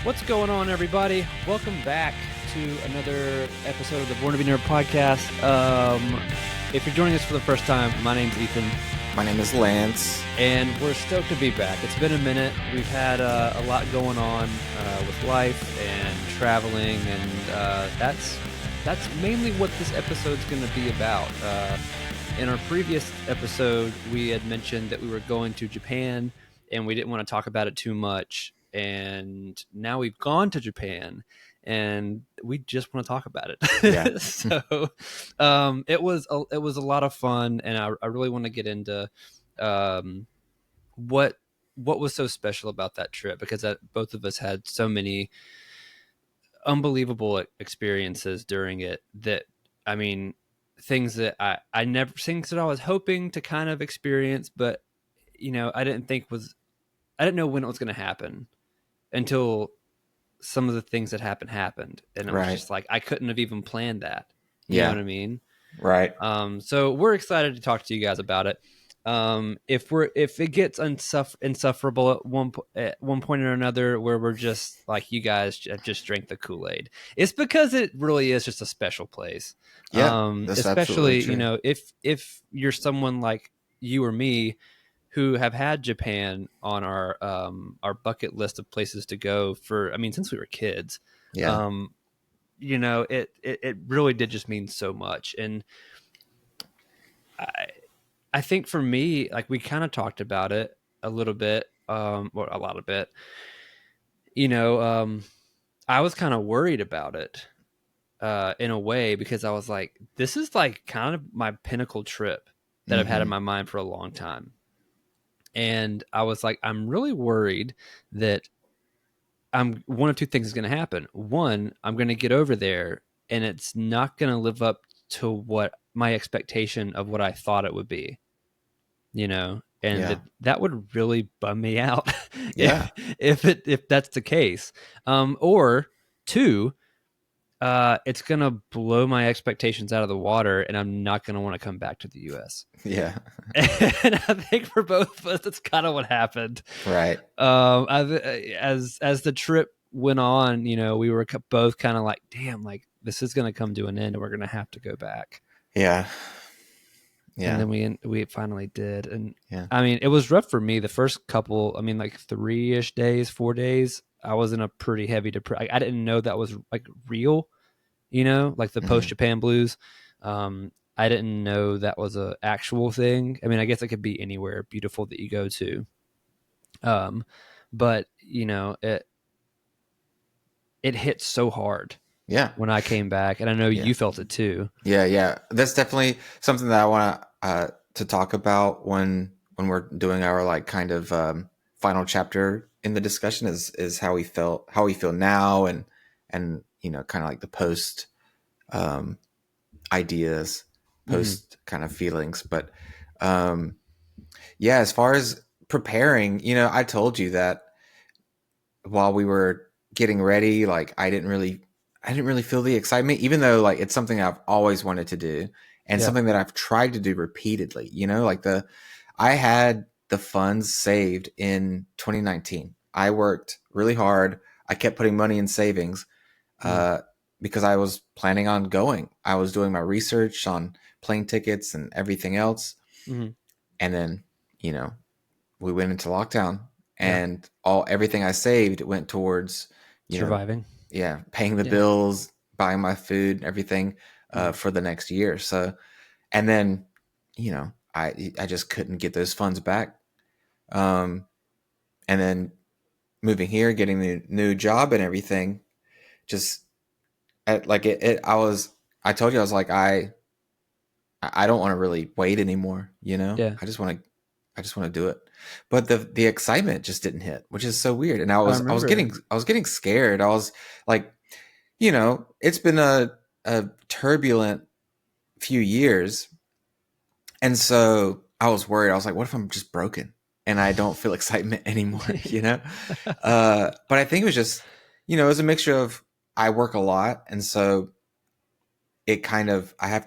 What's going on, everybody? Welcome back to another episode of the Born2BNerd podcast. If you're joining us for the first time, my name's Ethan. My name is Lance. And we're stoked to be back. It's been a minute. We've had a lot going on with life and traveling, and that's mainly what this episode's going to be about. In our previous episode, we had mentioned that we were going to Japan, and we didn't want to talk about it too much. And now we've gone to Japan, and we just want to talk about it. Yeah. So it was a lot of fun, and I really want to get into what was so special about that trip, because both of us had so many unbelievable experiences during it. That, I mean, things that I was hoping to kind of experience, but I didn't know when it was going to happen until some of the things that happened. And it was just like, I couldn't have even planned that. You know what I mean? Right. So we're excited to talk to you guys about it. If it gets insufferable at one point or another, where we're just like, you guys just drank the Kool-Aid, it's because it really is just a special place. Yeah. Especially, if you're someone like you or me, who have had Japan on our bucket list of places to go since we were kids. Yeah. It really did just mean so much. And I think for me, like, we kind of talked about it a little bit, or a lot of it. I was kind of worried about it in a way, because I was like, this is like kind of my pinnacle trip that I've had in my mind for a long time. And I was like, I'm really worried that one of two things is going to happen. One, I'm going to get over there and it's not going to live up to what my expectation of what I thought it would be, and that would really bum me out. Yeah. if that's the case. Or two, it's going to blow my expectations out of the water, and I'm not going to want to come back to the U.S. Yeah. And I think for both of us, that's kind of what happened. Right. As the trip went on, we were both kind of like, damn, like, this is going to come to an end, and we're going to have to go back. Yeah. Yeah. And then we finally did. And yeah. I mean, it was rough for me the first couple, like 3-ish days, 4 days. I was in a pretty heavy depression. I didn't know that was like real, like the post-Japan blues. I didn't know that was a actual thing. I mean, I guess it could be anywhere beautiful that you go to. But it hit so hard. Yeah. When I came back, and I know you felt it too. Yeah. Yeah. That's definitely something that I want to talk about when we're doing our like kind of final chapter in the discussion is how we feel now, and kind of like the post ideas, post kind of feelings. But as far as preparing, I told you that while we were getting ready, like I didn't really feel the excitement, even though like it's something I've always wanted to do, and something that I've tried to do repeatedly. I had the funds saved in 2019. I worked really hard. I kept putting money in savings because I was planning on going. I was doing my research on plane tickets and everything else. And then, we went into lockdown, and everything I saved went towards surviving. Paying the bills, buying my food, everything for the next year. So, and then, I just couldn't get those funds back. And then moving here, getting the new job and everything, just I told you, I was like, I don't want to really wait anymore. I just want to do it. But the excitement just didn't hit, which is so weird. And I was getting scared. I was like, it's been a turbulent few years. And so I was worried. I was like, what if I'm just broken and I don't feel excitement anymore, But I think it was just, it was a mixture of, I work a lot. And so it kind of, I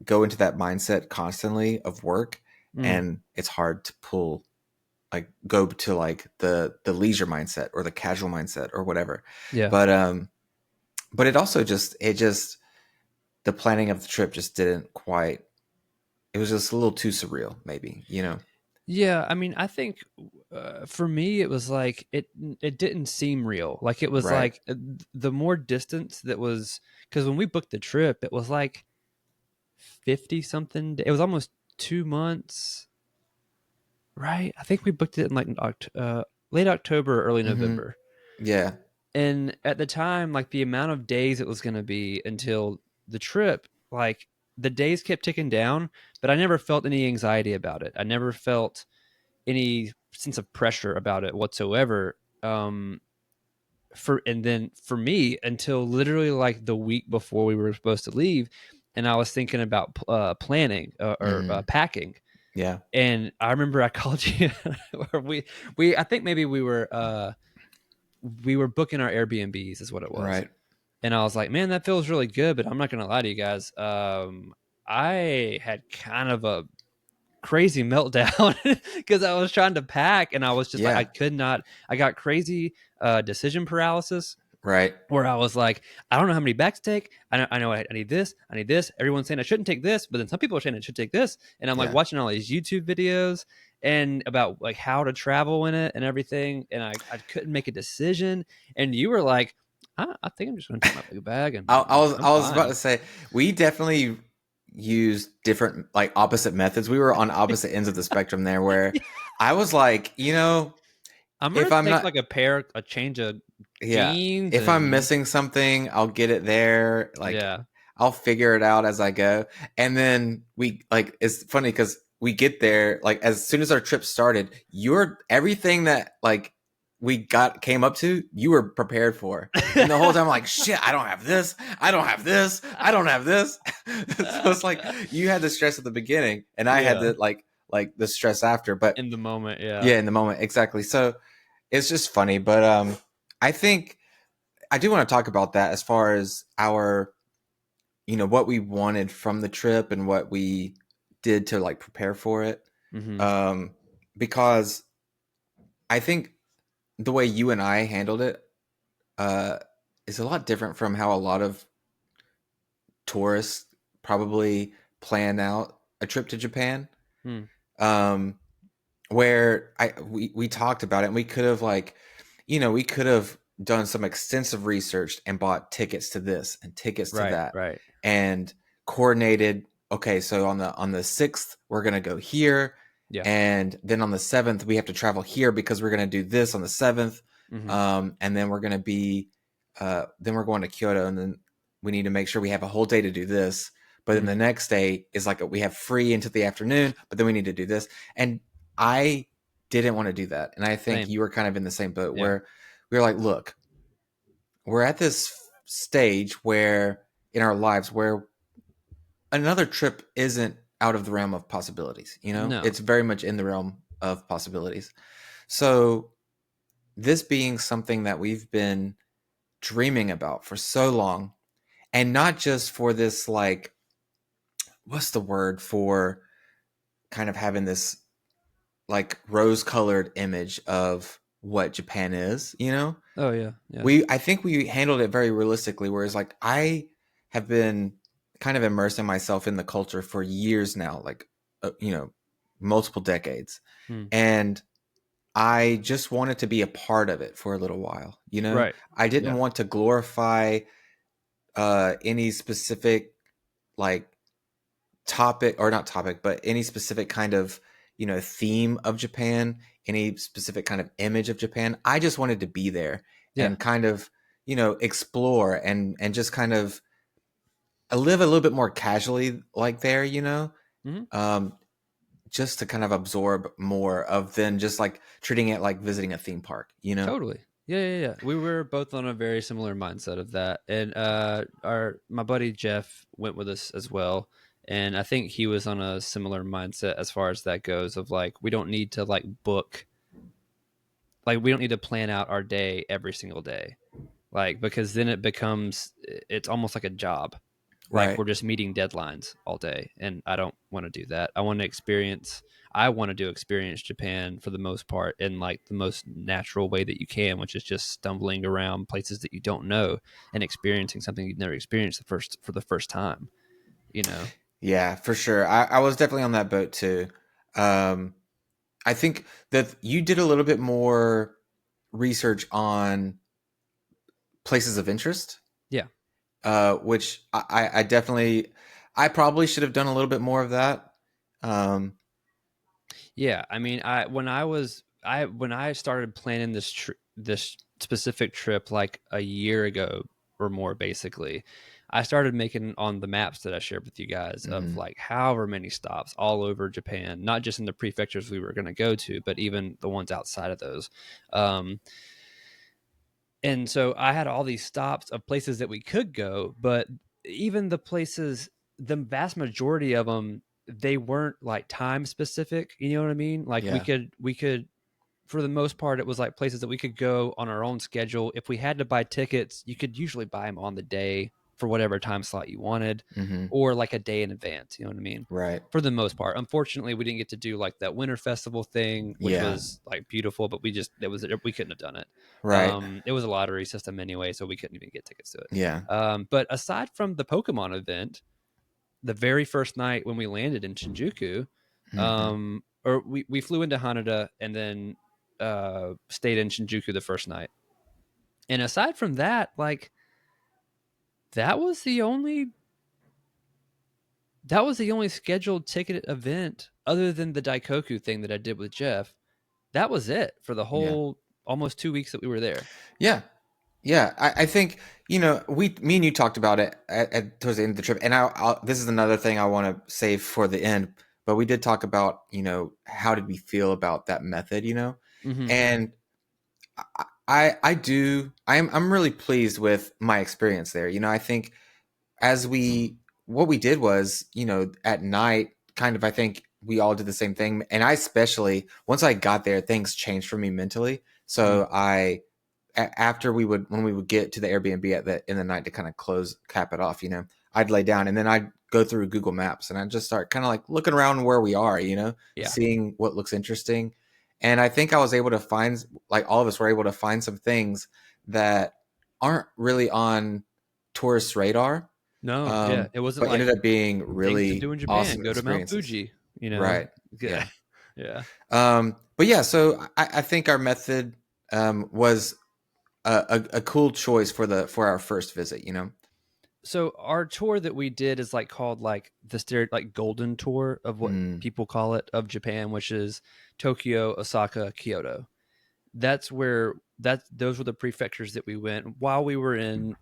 go into that mindset constantly of work, and it's hard to pull like go to like the leisure mindset or the casual mindset or whatever. Yeah. But it also just the planning of the trip just didn't quite. It was just a little too surreal, maybe, you know. Yeah, I mean, I think for me it was like it didn't seem real. Like it was Right. like the more distance that was, because when we booked the trip, it was like 50 something. It was almost 2 months, right? I think we booked it in like late October, early Mm-hmm. November. Yeah. And at the time, like the amount of days it was going to be until the trip, like the days kept ticking down, but I never felt any anxiety about it. I never felt any sense of pressure about it whatsoever. And then for me, until literally like the week before we were supposed to leave, and I was thinking about planning or Mm-hmm. packing. Yeah. And I remember I called you, or I think maybe we were booking our Airbnbs, is what it was. Right. And I was like, man, that feels really good. But I'm not going to lie to you guys. I had kind of a crazy meltdown because I was trying to pack and I was just like, I Yeah. could not. I got crazy decision paralysis Right. where I was like, I don't know how many bags to take. I know I need this. I need this. Everyone's saying I shouldn't take this, but then some people are saying I should take this. And I'm like Yeah. watching all these YouTube videos and about like how to travel in it and everything. And I couldn't make a decision. And you were like, I think I'm just going to take my big bag and I'm I was about to fine. say we definitely used different like opposite methods. We were on opposite ends of the spectrum there where I was like, you know, I'm going if to I'm take not like a change of yeah, jeans if I'm and missing something, I'll get it there. Like yeah. I'll figure it out as I go. And then we like it's funny cuz we get there like as soon as our trip started, you're everything that like we got came up to, you were prepared for. And the whole time I'm like, shit, I don't have this. I don't have this. I don't have this. So it's like you had the stress at the beginning and I had Yeah. the like the stress after. But In the moment, yeah. yeah, in the moment, exactly. So it's just funny, but I think I do want to talk about that as far as our, you know, what we wanted from the trip and what we did to like prepare for it. Hmm. Um, because I think the way you and I handled it uh, is a lot different from how a lot of tourists probably plan out a trip to Japan. Hmm. Um, where we talked about it and we could have like, you know, we could have done some extensive research and bought tickets to this and tickets to Right, that right. and coordinated, okay, so on the 6th we're going to go here, Yeah. and then on the 7th we have to travel here because we're going to do this on the 7th, Hmm. and then we're going to be then we're going to Kyoto, and then we need to make sure we have a whole day to do this, but then the Hmm. next day is like we have free into the afternoon, but then we need to do this. And I didn't want to do that. And I think Same. you were kind of in the same boat Yeah. where we were like, look, we're at this stage where in our lives where another trip isn't out of the realm of possibilities, you know? No. It's very much in the realm of possibilities. So this being something that we've been dreaming about for so long, and not just for this like what's the word for kind of having this like rose colored image of what Japan is, you know? Oh yeah. Yeah. I think we handled it very realistically, whereas like I have been kind of immersing myself in the culture for years now, like you know, multiple decades. Hmm. And I just wanted to be a part of it for a little while, you know? Right. I didn't Yeah. want to glorify any specific like topic, or not topic, but any specific kind of, you know, theme of Japan, any specific kind of image of Japan. I just wanted to be there Yeah. and kind of, you know, explore and just kind of live a little bit more casually like there, you know, Hmm. um, just to kind of absorb more of than just like treating it like visiting a theme park, you know? Totally. Yeah, yeah, yeah. We were both on a very similar mindset of that, and our my buddy Jeff went with us as well, and I think he was on a similar mindset as far as that goes. Of like, we don't need to like book, like we don't need to plan out our day every single day, like because then it becomes it's almost like a job. Like Right. we're just meeting deadlines all day, and I don't want to do that. I want to experience Japan for the most part in like the most natural way that you can, which is just stumbling around places that you don't know and experiencing something you've never experienced for the first time, you know. Yeah, for sure. I was definitely on that boat too. Um, I think that you did a little bit more research on places of interest, Yeah. which I definitely, I probably should have done a little bit more of that. Um, Yeah, I mean, when I started planning this specific trip like a year ago or more, basically, I started making on the maps that I shared with you guys of mhm. like however many stops all over Japan, not just in the prefectures we were going to go to, but even the ones outside of those. Um, and so I had all these stops of places that we could go, but even the places, the vast majority of them, they weren't like time specific. You know what I mean? Like Yeah. we could, for the most part, it was like places that we could go on our own schedule. If we had to buy tickets, you could usually buy them on the day for whatever time slot you wanted, Hmm. or like a day in advance. You know what I mean? Right. For the most part. Unfortunately, we didn't get to do like that winter festival thing, which Yeah. was like beautiful, but we couldn't have done it. Right. It was a lottery system anyway, so we couldn't even get tickets to it. Yeah. But aside from the Pokemon event, the very first night when we landed in Shinjuku, Hmm. or we flew into Haneda and then stayed in Shinjuku the first night. And aside from that, like that was the only that was the only scheduled ticket event other than the Daikoku thing that I did with Jeff. That was it for the Yeah. whole almost 2 weeks that we were there. Yeah. Yeah. I think, me and you talked about it towards the end of the trip. And this is another thing I want to save for the end, but we did talk about, how did we feel about that method, Mm-hmm. and I'm really pleased with my experience there. I think what we did was, at night, kind of, I think we all did the same thing. And I, especially once I got there, things changed for me mentally. Mm-hmm. So after when we would get to the Airbnb in the night to kind of cap it off, I'd lay down and then I'd go through Google Maps and I'd just start kind of like looking around where we are, Yeah. seeing what looks interesting. And I think I was able to find, like all of us were able to find some things that aren't really on tourists' radar, No, yeah. It wasn't but ended like up being things to really do in Japan. awesome Go to Mount experiences. Fuji, you know. Right. Yeah. Yeah. But yeah, so I think our method was a cool choice for our first visit. So our tour that we did is like called like like golden tour of what Mm, people call it of Japan, which is Tokyo, Osaka, Kyoto. Those were the prefectures that we went while we were in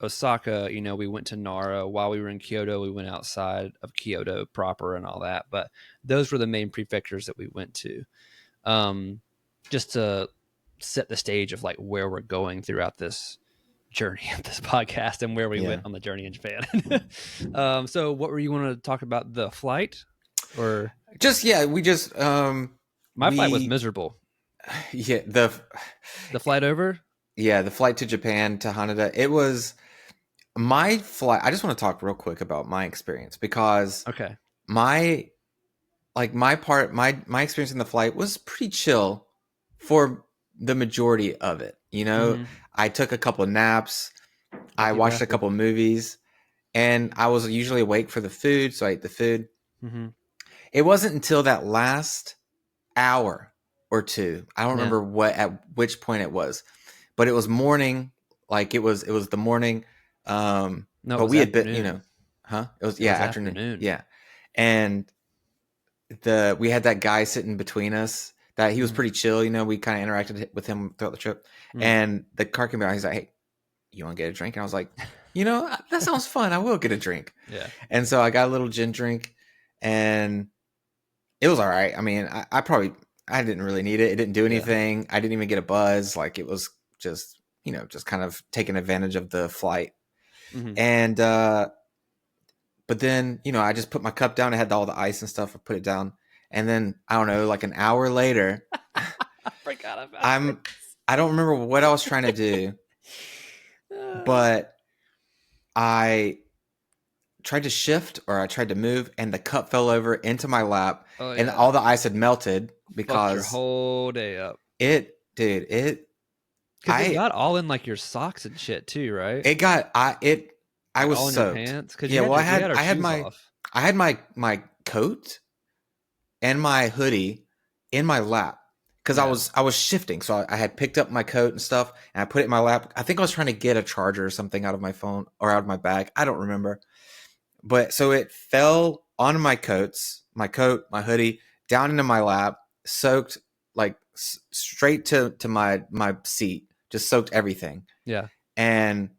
Osaka. We went to Nara. While we were in Kyoto, we went outside of Kyoto proper and all that. But those were the main prefectures that we went to, just to set the stage of like where we're going throughout this journey of this podcast and where we yeah. went on the journey in Japan. So what were you want to talk about, the flight or Just yeah, my flight was we miserable. yeah The flight over? the flight to Japan to Haneda. It was my flight. I just want to talk real quick about my experience because Okay. my my experience in the flight was pretty chill for the majority of it. Mm-hmm. I took a couple of naps, I Lucky watched a bastard. couple of movies, and I was usually awake for the food, so I ate the food. Mm-hmm. It wasn't until that last hour or two, I don't Yeah. remember at which point it was, but it was morning, like it was the morning. No, it But was we had been, afternoon. huh? It was It was afternoon, afternoon. yeah, and we had that guy sitting between us that he was Mm-hmm. pretty chill. We kind of interacted with him throughout the trip, Mm. and the car came by. He's like, "Hey, you want to get a drink?" And I was like, that sounds fun. I will get a drink. Yeah. And so I got a little gin drink, and it was all right. I mean, I didn't really need it. It didn't do Yeah. anything. I didn't even get a buzz. Like it was just just kind of taking advantage of the flight. Mm-hmm. And but then I just put my cup down. I had all the ice and stuff. I put it down, and then I don't know, like an hour later, I forgot about I'm I don't remember what I was trying to do, this. but I tried to shift or I tried to move, and the cup fell over into my lap, Oh and yeah. all the ice had melted Fucked your because whole day up. it Because it I got all in like your socks and shit too, right? it got I Like was all in your soaked. pants. Because Yeah, well, we had our shoes off. I had my coat and my hoodie in my lap because Yeah. I was shifting. So I had picked up my coat and stuff, and I put it in my lap. I think I was trying to get a charger or something out of my phone or out of my bag. I don't remember. But so it fell on my coats, my coat, my hoodie, down into my lap, soaked like straight to my seat, just soaked everything, Yeah. and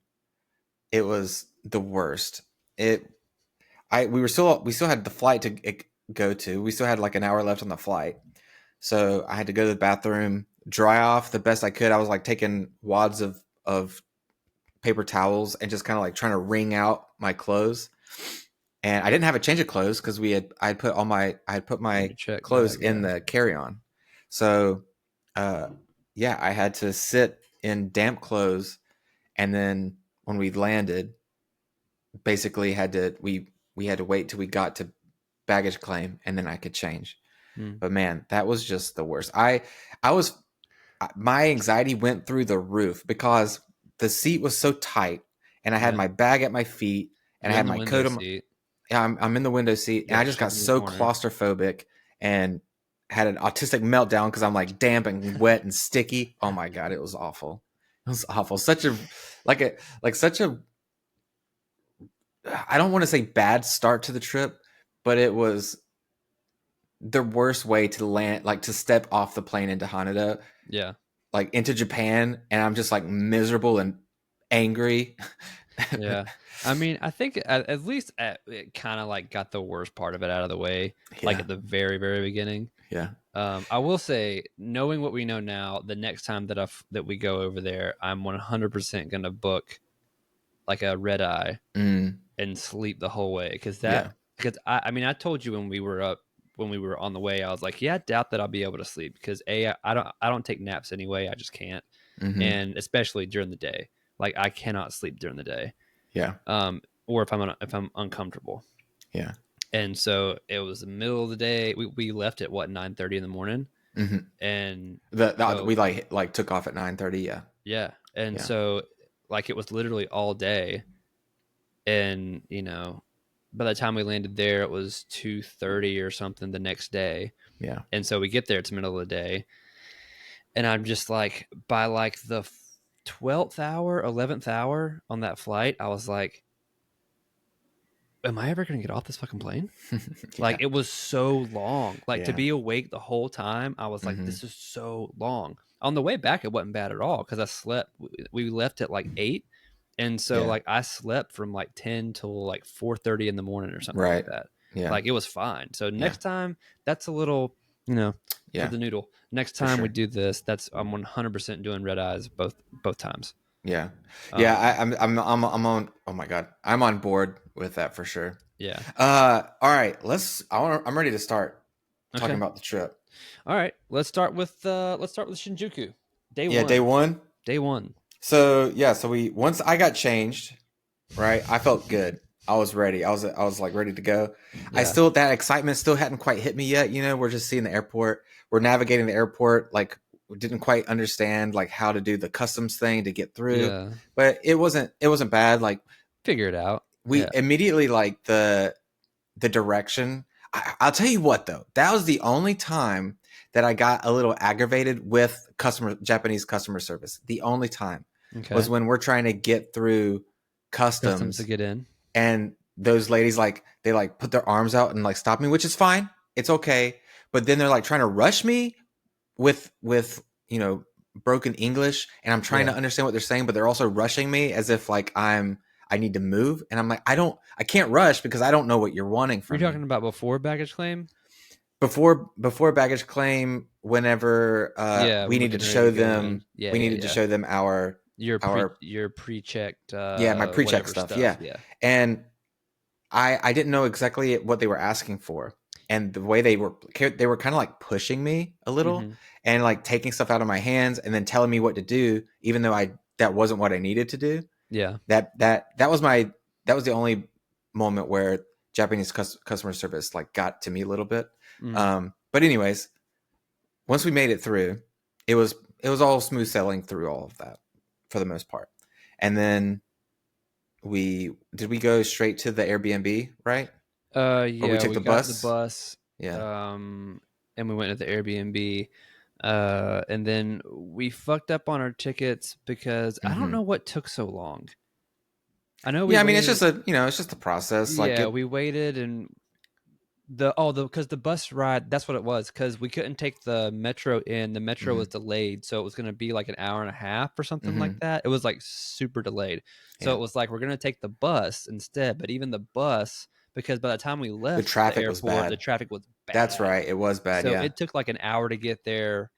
it was the worst. It we still had the flight to go to. We still had like an hour left on the flight, so I had to go to the bathroom, dry off the best I could. I was like taking wads of paper towels and just kind of like trying to wring out my clothes. And I didn't have a change of clothes because I had put In my your check clothes bag. in Yeah. the carry-on. So yeah, I had to sit in damp clothes, and then when we landed, basically we had to wait till we got to baggage claim, and then I could change. Hmm. But man, that was just the worst. I was my anxiety went through the roof because the seat was so tight, and I had Yeah. my bag at my feet, and I You're in had the my window coat on. seat. Yeah, I'm in the window seat, You and got I your just got shit in the so corner. claustrophobic and had an autistic meltdown because I'm like damp and wet and sticky. Oh my god, it was awful. It was awful. Such a such a I don't want to say bad start to the trip, but it was the worst way to land, like to step off the plane into Haneda, Yeah. like into Japan, and I'm just like miserable and angry. Yeah. I mean, I think at least it kind of like got the worst part of it out of the way, like Yeah, at the very, very beginning. yeah. I will say, knowing what we know now, the next time that we go over there, I'm 100% gonna book like a red eye Mm, and sleep the whole way yeah. because I mean I told you when we were on the way I was like, yeah, I doubt that I'll be able to sleep because I don't take naps anyway. I just can't, Mm-hmm. and especially during the day, like I cannot sleep during the day, Yeah, or if I'm uncomfortable. yeah. And so it was the middle of the day. We left at what 9:30 in the morning, Mm-hmm. and We so like took off at 9:30. Yeah, yeah, and yeah, so like it was literally all day, and by the time we landed there it was 2:30 or something the next day. yeah. And so we get there, it's the middle of the day, and I'm just like, by like the 12th hour, 11th hour on that flight, I was like, am I ever going to get off this fucking plane? Like Yeah. it was so long, like to Yeah. be awake the whole time. I was like, Mm-hmm. this is so long. On the way back it wasn't bad at all because I slept. We left at like 8, and so Yeah. like I slept from like 10 till like 4:30 in the morning or something like Right. that. Yeah. Like it was fine. So Yeah. next time, that's a little, you know for Yeah. the noodle. Next For time we sure. do this, that's I'm 100% doing red eyes both times. Yeah. Yeah. um I'm on. Oh my god, I'm on board with that for sure. yeah. All right. I'm ready to start talking Okay. about the trip. All right, let's start with Shinjuku. Day Yeah. Day one. one. Day one. So yeah. So once I got changed, right, I felt good. I was ready. I was like ready to go. Yeah. That excitement still hadn't quite hit me yet. We're just seeing the airport. We're navigating the airport. Like we didn't quite understand like how to do the customs thing to get through. Yeah. But it wasn't bad. Like Figure it out. we Yeah. immediately like the direction. I'll tell you what though, that was the only time that I got a little aggravated with Japanese customer service. The only time was Okay. when we're trying to get through Customs to customs, get in. and those ladies like they like put their arms out and like stop me, which is fine, it's okay. But then they're like trying to rush me with broken English, and I'm trying to Yeah. understand what they're saying, but they're also rushing me as if like I need to move, and I'm like I can't rush because I don't know what you're wanting You're from me. talking about before baggage claim? Before baggage claim, whenever Yeah, we when we're needed to getting ready show to go in. them Yeah, we yeah, needed to yeah. show them our Your pre-checked yeah, my pre-check whatever stuff, stuff. yeah. Yeah. And I didn't know exactly what they were asking for, and the way they were kind of like pushing me a little Hmm. and like taking stuff out of my hands and then telling me what to do, even though that wasn't what I needed to do. Yeah. That was the only moment where Japanese customer service like got to me a little bit. Mm. But anyways, once we made it through, it was all smooth sailing through all of that for the most part. And then we go straight to the Airbnb, right? Or we Yeah, took we the got the bus? bus, Yeah. and we went to the Airbnb, and then we fucked up on our tickets because I don't Mm-hmm. know what took so long. I know we Yeah, I mean, it's waited. just it's just a process. Like Yeah, it. we waited, and because the bus ride, that's what it was, because we couldn't take the metro in. The metro Mm-hmm. was delayed, so it was going to be like an hour and a half or something like Mm-hmm. that. It was like super delayed. So Yeah. it was like we're going to take the bus instead, but even the bus, because by the time we The left the traffic was airport, the bad. traffic was That's bad. right. It was bad. So Yeah. it took like an hour to get there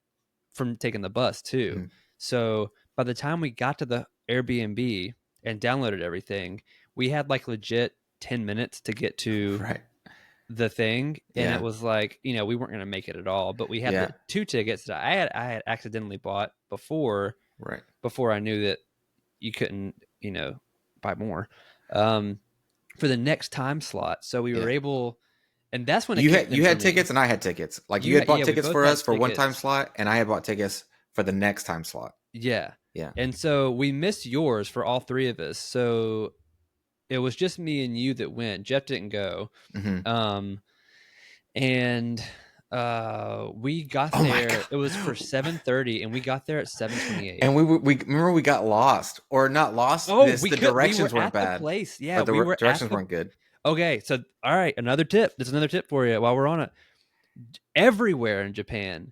from taking the bus too. Mm-hmm. So by the time we got to the Airbnb and downloaded everything, we had like legit 10 minutes to get to Right. the thing, and it Yeah. was like, we weren't going to make it at all, but we had Yeah. the 2 tickets that I had accidentally bought before Right. I knew that you couldn't buy more for the next time slot. So we were Yeah. able, and that's when it kicked in You for had me. tickets and I had tickets. Like you had bought Yeah, we tickets both for had us for one time tickets. slot, and I had bought tickets for the next time slot. Yeah. Yeah. And so we missed yours for all three of us. So it was just me and you that went. Jeff didn't go. Mm-hmm. Um, and we got Oh my there. It was for god. 7:30, and we got there at 7:28. And we remember we got lost, or not lost. Oh, The we were directions weren't at the bad, place. Yeah, or the we were at directions the. weren't good. Okay, so all right, another tip. There's another tip for you while we're on it. Everywhere in Japan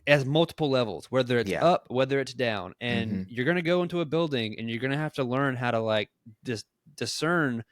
has multiple levels, whether it's Yeah. up, whether it's down, and Mm-hmm. you're gonna go into a building and you're gonna have to learn how to like discern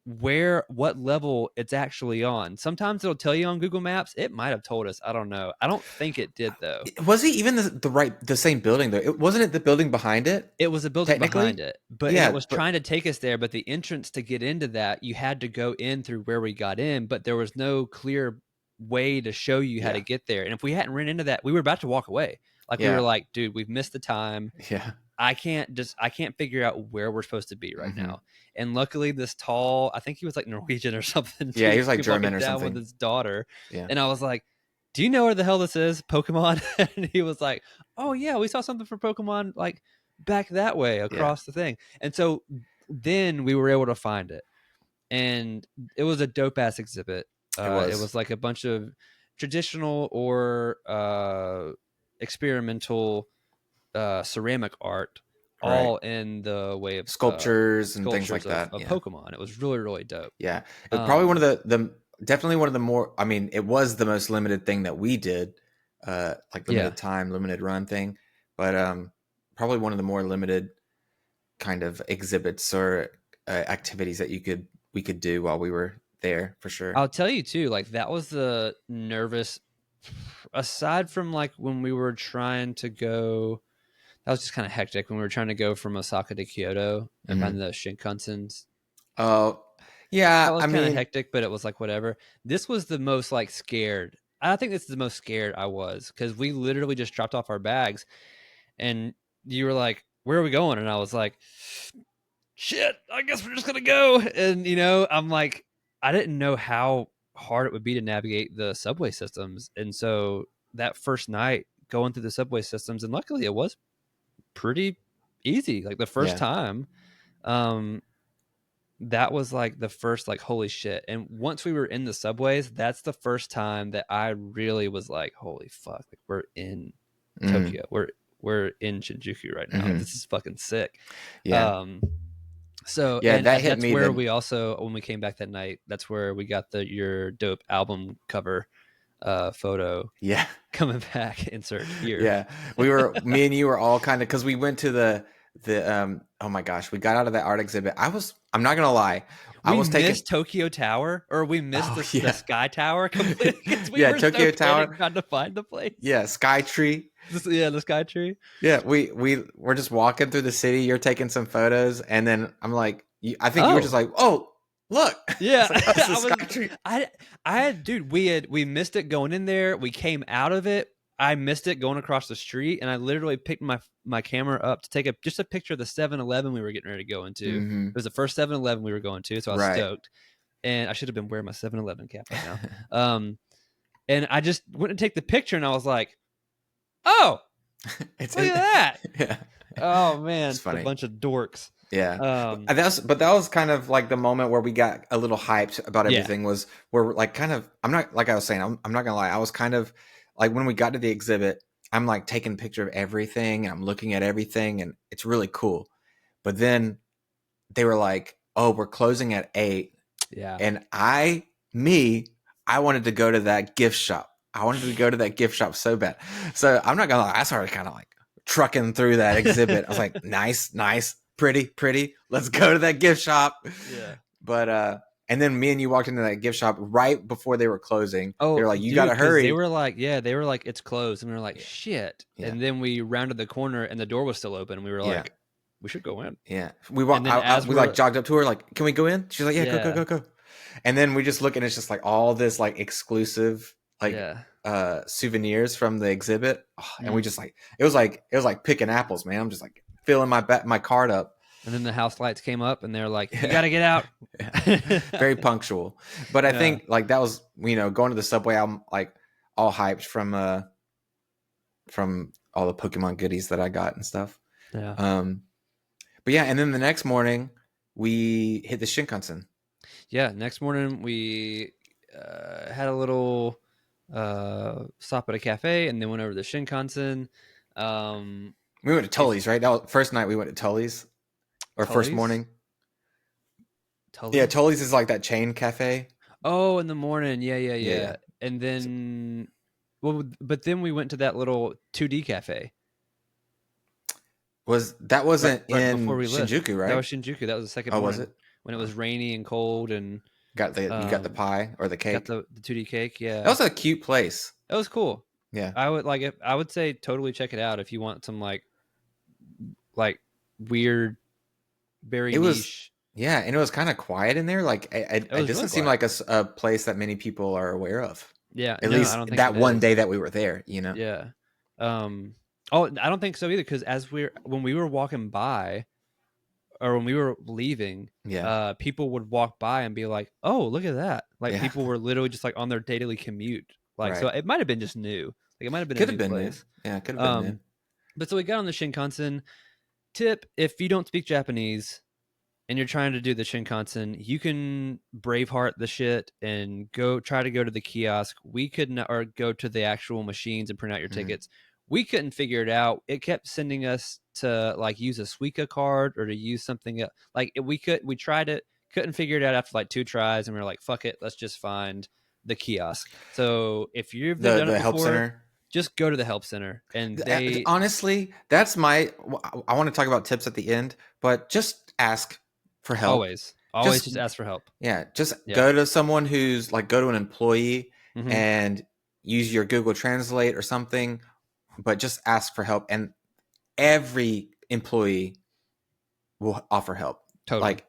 what level it's actually on. Sometimes it'll tell you on Google Maps. It might have told us. I don't know. I don't think it did though. Was it even the same building though? It wasn't it the building behind it? It was a building Technically, behind it, and it yeah, was but trying to take us there. But the entrance to get into that, you had to go in through where we got in, but there was no clear way to show you how to yeah, get there. And if we hadn't ran into that, we were about to walk away. Like we were yeah, like, dude, we've missed the time. yeah. I can't figure out where we're supposed to be right Mm-hmm. now. And luckily, this tall, I think he was like Norwegian or something. Yeah, he was like He walking German or down something. with his daughter, Yeah, and I was like, "Do you know where the hell this is, Pokemon?" And he was like, "Oh yeah, we saw something for Pokemon like back that way yeah. across the thing." And so then we were able to find it, and it was a dope ass exhibit. It It was was like a bunch of traditional or experimental ceramic art, right. all in the way of Sculptures and things like sculptures that. of Yeah, Pokemon. It was really, really dope. yeah. It was probably one Um, of the definitely one of the more. I mean, it was the most limited thing that we did, like yeah, limited time, limited run thing. But probably one of the more limited kind of exhibits or activities that we could do while we were there for sure. I'll tell you too. Like that was the nervous. Aside from like when we were trying to go, that was just kind of hectic when we were trying to go from Osaka to Kyoto and Mm-hmm. find the Shinkansens. Oh, That yeah. was I kind of mean, hectic, but it was like whatever. This was the most like scared. I think this is the most scared I was because we literally just dropped off our bags, and you were like, "Where are we going?" And I was like, "Shit, I guess we're just gonna go." And I'm like, I didn't know how hard it would be to navigate the subway systems, and so that first night going through the subway systems, and luckily it was pretty easy. Like the first yeah, time, um, that was like the first like holy shit. And once we were in the subways, that's the first time that I really was like, holy fuck, like we're in mm, Tokyo. We're in Shinjuku right now. Like, hmm this is fucking sick. yeah, Um so yeah. That and hit that's me. where Then we also, when we came back that night, that's where we got your dope album cover photo yeah, coming back, insert here. yeah. Me and you were all kind of because we went to the. Oh my gosh, we got out of that art exhibit. I'm not gonna lie. I We was taking. missed Tokyo Tower, or we missed Oh the yeah, Sky Tower completely because we yeah. were so Tokyo panicked Tower. trying to find the place. Yeah, Sky Tree. The Sky Tree. Yeah, we're just walking through the city. You're taking some photos, and then I'm like, I think you were just Oh, like, oh, look. yeah. It's like, oh, it's the I was, Sky Tree. I, dude, we missed it going in there. We came out of it. I missed it going across the street, and I literally picked my camera up to take just a picture of the 7-Eleven we were getting ready to go into. Mm-hmm. It was the first 7-Eleven we were going to, so I was Right. stoked. And I should have been wearing my 7-Eleven cap right now. And I just went to take the picture, and I was like, "Oh, It's look at that!" Yeah. Oh man, It's funny. a bunch of dorks. Yeah. That was kind of like the moment where we got a little hyped about everything. Was where like kind of, I'm not, like I was saying, I'm not gonna lie, I was kind of like, when we got to the exhibit, I'm like taking a picture of everything and I'm looking at everything and it's really cool. But then they were like, "Oh, we're closing at 8." Yeah. And I wanted to go to that gift shop. I wanted to go to that gift shop so bad. So I'm not gonna lie, I started kind of like trucking through that exhibit. I was like, nice, pretty. Let's go to that gift shop. Yeah. But and then me and you walked into that gift shop right before they were closing. Oh, they were like, "You dude, gotta 'cause hurry." They were like, "It's closed," and we were like, "Shit!" Yeah. And then we rounded the corner, and the door was still open. And we were Yeah. like, "We should go in." Yeah, we walked. And then We like jogged up to her, like, "Can we go in?" She's like, "Yeah, Yeah. go." And then we just look, and it's just like all this like exclusive like Yeah. souvenirs from the exhibit, and we Mhm. just like it was like picking apples, man. I'm just like filling my cart up. And then the house lights came up, and they're like, "You Yeah. got to get out." Yeah. Very punctual. But I Yeah. think like that was, going to the subway, I'm like all hyped from all the Pokemon goodies that I got and stuff. Yeah. But yeah, and then the next morning we hit the Shinkansen. Yeah. Next morning we had a little stop at a cafe, and then went over to Shinkansen. We went to Tully's, right? That was first night we went to Tully's, or first Tully's? morning. Tully's? Yeah, Tully's is like that chain cafe. Oh, in the morning. Yeah. Yeah. And then, well, but then we went to that little 2D cafe. Wasn't Right in before we left. Shinjuku, right? That was Shinjuku. That was the second Oh, morning. was it? When it was rainy and cold, and You got the pie or the got cake? the 2D cake. Yeah. That was a cute place. That was cool. Yeah. I would say totally check it out if you want some like weird, very niche. Yeah, and it was kind of quiet in there. Like it doesn't really seem quiet. like a place that many people are aware of. Yeah. At No, least I don't think that it one is. day that we were there, Yeah. Oh, I don't think so either. Because when we were walking by, or when we were leaving, Yeah. people would walk by and be like, "Oh, look at that!" Like Yeah. people were literally just like on their daily commute. Like, so Right. it might have been just new. Like it might have been Could a have new been new. place. Yeah, could have been new. But so we got on the Shinkansen. Tip: if you don't speak Japanese and you're trying to do the Shinkansen, you can Braveheart the shit and try to go to the kiosk. We couldn't, or go to the actual machines and print out your tickets. We couldn't figure it out. It kept sending us to like use a Suica card or to use something else. Like we tried it, couldn't figure it out after like 2 tries, and we were like, "Fuck it, let's just find the kiosk." So if you've done it The help before, center. just go to the help center, and they Honestly, that's I want to talk about tips at the end, but just ask for help. always just ask for help. Yeah, just go to someone who's like, go to an employee and use your Google Translate or something, but just ask for help. And every employee will offer help. Totally. Like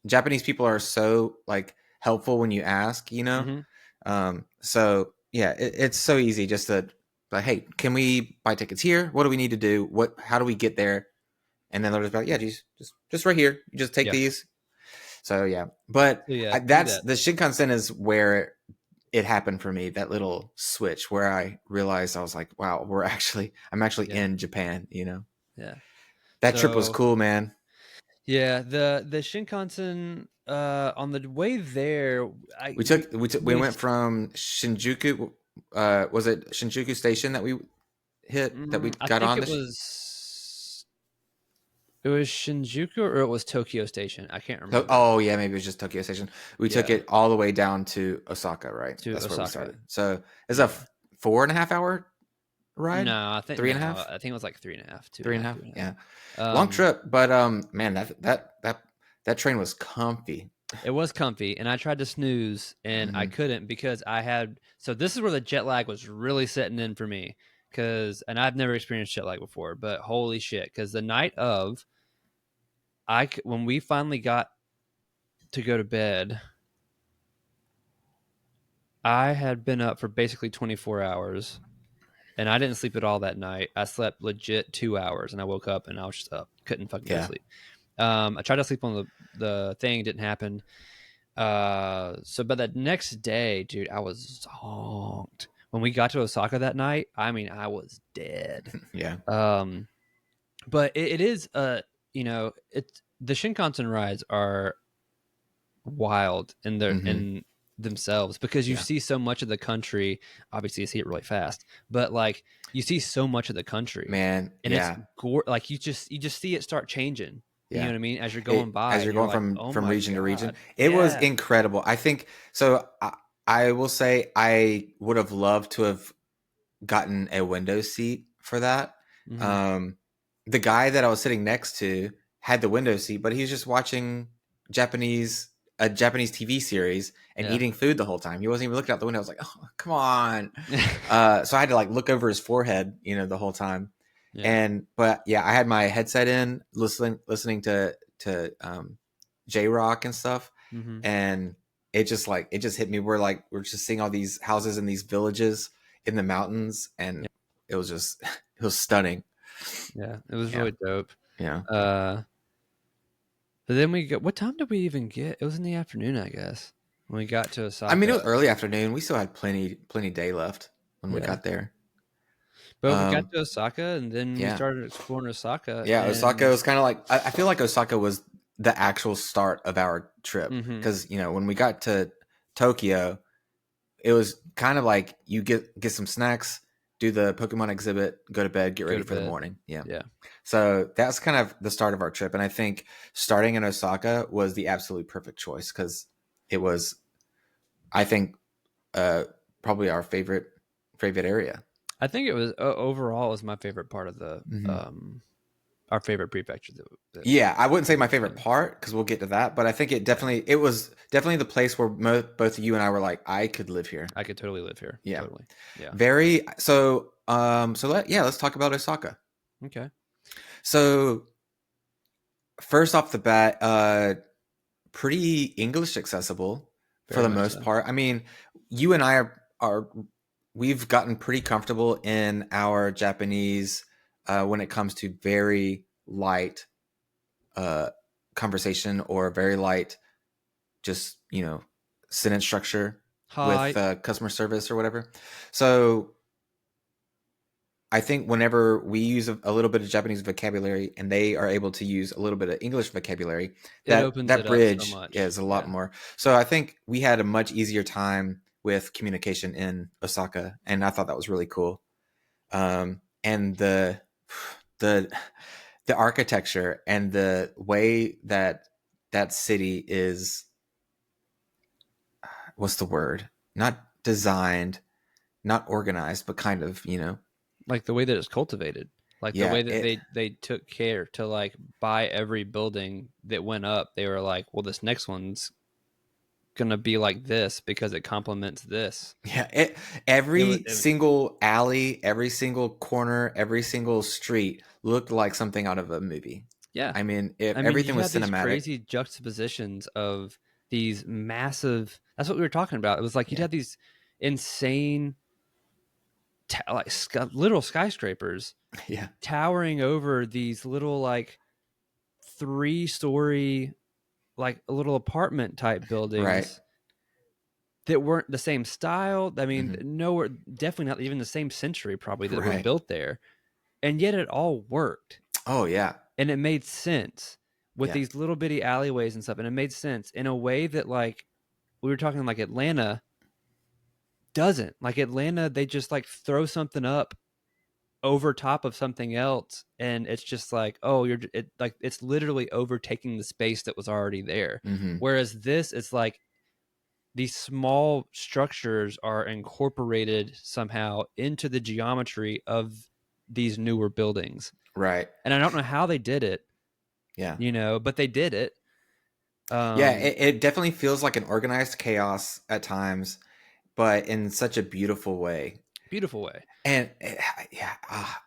Japanese people are so like helpful when you ask, So yeah, it's so easy just to like, "Hey, can we buy tickets here? What do we need to do? How do we get there?" And then they'll just be like, "Yeah, just right here. You just take these." So yeah, but that's the Shinkansen is where it happened for me. That little switch where I realized I was like, "Wow, I'm actually in Japan." Yeah, that trip was cool, man. Yeah, the Shinkansen on the way there, we went from Shinjuku. Was it Shinjuku Station that we hit that we got on? It was Shinjuku, or it was Tokyo Station. I can't remember. Oh yeah, maybe it was just Tokyo Station. We took it all the way down to Osaka, right? That's Osaka. Where we started. So it's a 4.5 hour ride. No, I think 3.5. I think it was like 3.5. 3.5. Yeah, long trip, but man, that train was comfy. It was comfy, and I tried to snooze, and I couldn't because I had. So this is where the jet lag was really setting in for me, and I've never experienced jet lag before, but holy shit! Because the night of, when we finally got to go to bed, I had been up for basically 24 hours, And I didn't sleep at all that night. I slept legit 2 hours, and I woke up and I was just up, couldn't fucking go to Yeah. sleep. I tried to sleep on the thing, didn't happen. So by the next day, dude, I was zonked. When we got to Osaka that night, I mean, I was dead. Yeah. But it is it's the Shinkansen rides are wild in their in themselves, because you Yeah. see so much of the country. Obviously you see it really fast, but like you see so much of the country, Man. and it's Yeah. like you just see it start changing, you know Yeah. what I mean, as you're going by, As you're and you're going like, oh from my region to region, god, it was yeah. incredible. I think so. I will say I would have loved to have gotten a window seat for that. Mm-hmm. Um, the guy that I was sitting next to had the window seat, but he was just watching a Japanese TV series and Yeah. eating food the whole time. He wasn't even looking out the window. I was like, oh, come on. So I had to like look over his forehead, the whole time. Yeah. But yeah, I had my headset in, listening to J Rock and stuff, Mm-hmm. and it just hit me. We're just seeing all these houses in these villages in the mountains, and Yeah. it was just it was stunning. Yeah, it was Yeah, really dope. yeah. But then what time did we even get? It was in the afternoon, I guess, when we got to I mean, it Osaka. was early afternoon. We still had plenty day left when we Yeah. got there. But we got to Osaka, and then we Yeah, started exploring Osaka, yeah. Osaka and was kind of like I feel like Osaka was the actual start of our trip mm-hmm. because when we got to Tokyo, it was kind of like you get some snacks, do the Pokemon exhibit, go to bed, get Go ready to for the bed. morning. Yeah. Yeah. So that's kind of the start of our trip. And I think starting in Osaka was the absolute perfect choice because it was, I think, probably our favorite area. I think it was overall, it was my favorite part of the Mm-hmm. our favorite prefecture. Yeah, I wouldn't say my favorite Yeah. part because we'll get to that, but I think it was definitely the place where both you and I were like, I could live here. I could totally live here. Yeah. Totally. Yeah. Very let's talk about Osaka. Okay. So first off the bat, pretty English accessible for Very the much most so. part. I mean, you and I are we've gotten pretty comfortable in our Japanese when it comes to very light conversation or very light, just sentence structure Hi. with customer service or whatever. So I think whenever we use a little bit of Japanese vocabulary and they are able to use a little bit of English vocabulary, It opens that it up so bridge much. is a lot Yeah. more. So I think we had a much easier time with communication in Osaka, and I thought that was really cool. And the the architecture and the way that city is, what's the word? Not designed, not organized, but kind of, Like the way that it's cultivated, like the yeah, way that they took care to like buy every building that went up. They were like, well, this next one's gonna be like this because it complements this. yeah. It Every was single alley, every single corner, every single street looked like something out of a movie. yeah. I mean, I mean, everything you was had these cinematic. crazy juxtapositions of these massive. That's what we were talking about. It was like you'd Yeah, have these insane, like little skyscrapers yeah, towering over these little like 3-story like little apartment type right. buildings that weren't the same style. I mean, Hmm. nowhere, definitely not even the same century probably that were Right. built there, and yet it all worked Oh yeah, and it made sense with yeah. these little bitty alleyways and stuff, and it made sense in a way that like we were talking like Atlanta doesn't. Like Atlanta, they just like throw something up over top of something else, and it's just like, oh, like it's literally overtaking the space that was already there. Hmm. Whereas this, it's like these small structures are incorporated somehow into the geometry of these newer buildings. Right. And I don't know how they did it, Yeah. but they did it. Yeah, it definitely feels like an organized chaos at times, but in such a beautiful way. Beautiful way. And yeah,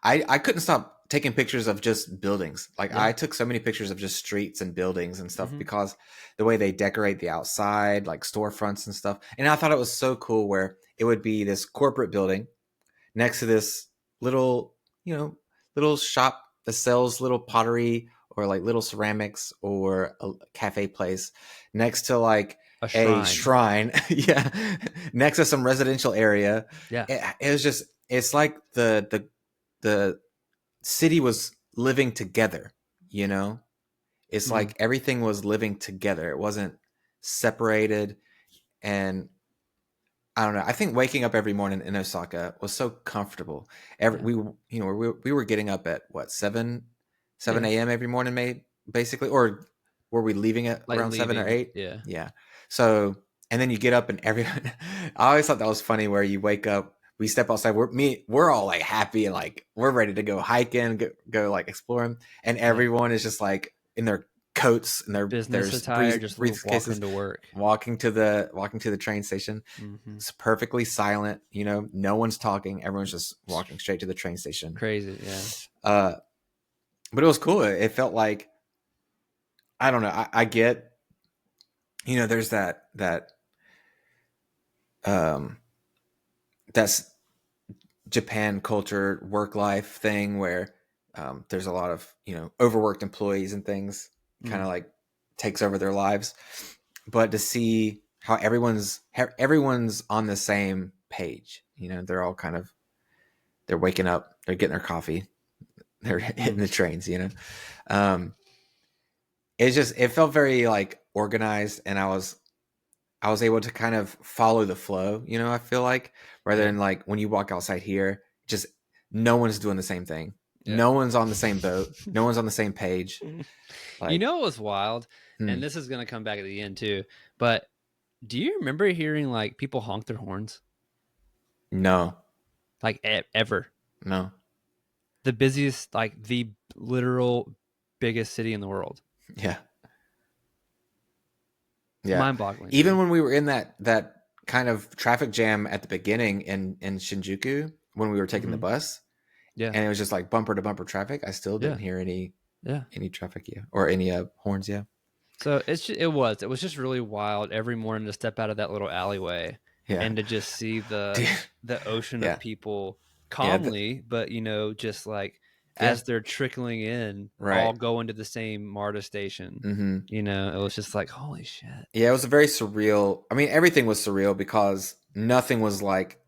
I couldn't stop taking pictures of just buildings. Like Yeah. I took so many pictures of just streets and buildings and stuff Mm-hmm. because the way they decorate the outside, like storefronts and stuff. And I thought it was so cool where it would be this corporate building next to this. little, little shop that sells little pottery or like little ceramics or a cafe place next to like A a shrine. shrine. Yeah. Next to some residential area. Yeah. It was just, it's like the city was living together, you know? It's Mm. like everything was living together. It wasn't separated. And I don't know. I think waking up every morning in Osaka was so comfortable. Yeah. We were getting up at what, 7 Yeah. a.m. every morning, made basically, or were we leaving at Like around 7 or leaving. 8? Yeah. Yeah. So, and then you get up and everyone. I always thought that was funny where you wake up, we step outside, we're all like happy and like we're ready to go hiking, go like exploring, and Yeah. everyone is just like in their coats and their Business attire, just briefcases, walking to work. walking to the train station. Mm-hmm. It's perfectly silent, no one's talking, everyone's just walking straight to the train station. Crazy. Yeah. uh but it was cool. It felt like, I don't know, I get, there's that um that's Japan culture work life thing where there's a lot of overworked employees and things, kind of like takes over their lives. But to see how everyone's on the same page, they're all kind of, they're waking up, they're getting their coffee, they're hitting the trains, um it felt very like organized, and I was able to kind of follow the flow, I feel like, rather Yeah. than like when you walk outside here, just no one's doing the same thing. Yeah. No one's on the same boat. No one's on the same page. You Like, know what was wild? And this is going to come back at the end too. But do you remember hearing like people honk their horns? no, Like ever? no. The busiest, like the literal biggest city in the world. Yeah. It's Yeah. mind-boggling. Even Dude. when we were in that kind of traffic jam at the beginning in Shinjuku, when we were taking the bus, Yeah. and it was just like bumper to bumper traffic, I still didn't hear any Yeah. traffic, or any horns. Yeah. So it was just really wild every morning to step out of that little alleyway Yeah. and to just see Dude, the ocean yeah. of people Yeah. calmly, but just like Yeah. as they're trickling in, all Right. going to the same MARTA station. Mm-hmm. It was just like, holy shit. Yeah, it was a very surreal. I mean, everything was surreal because nothing was like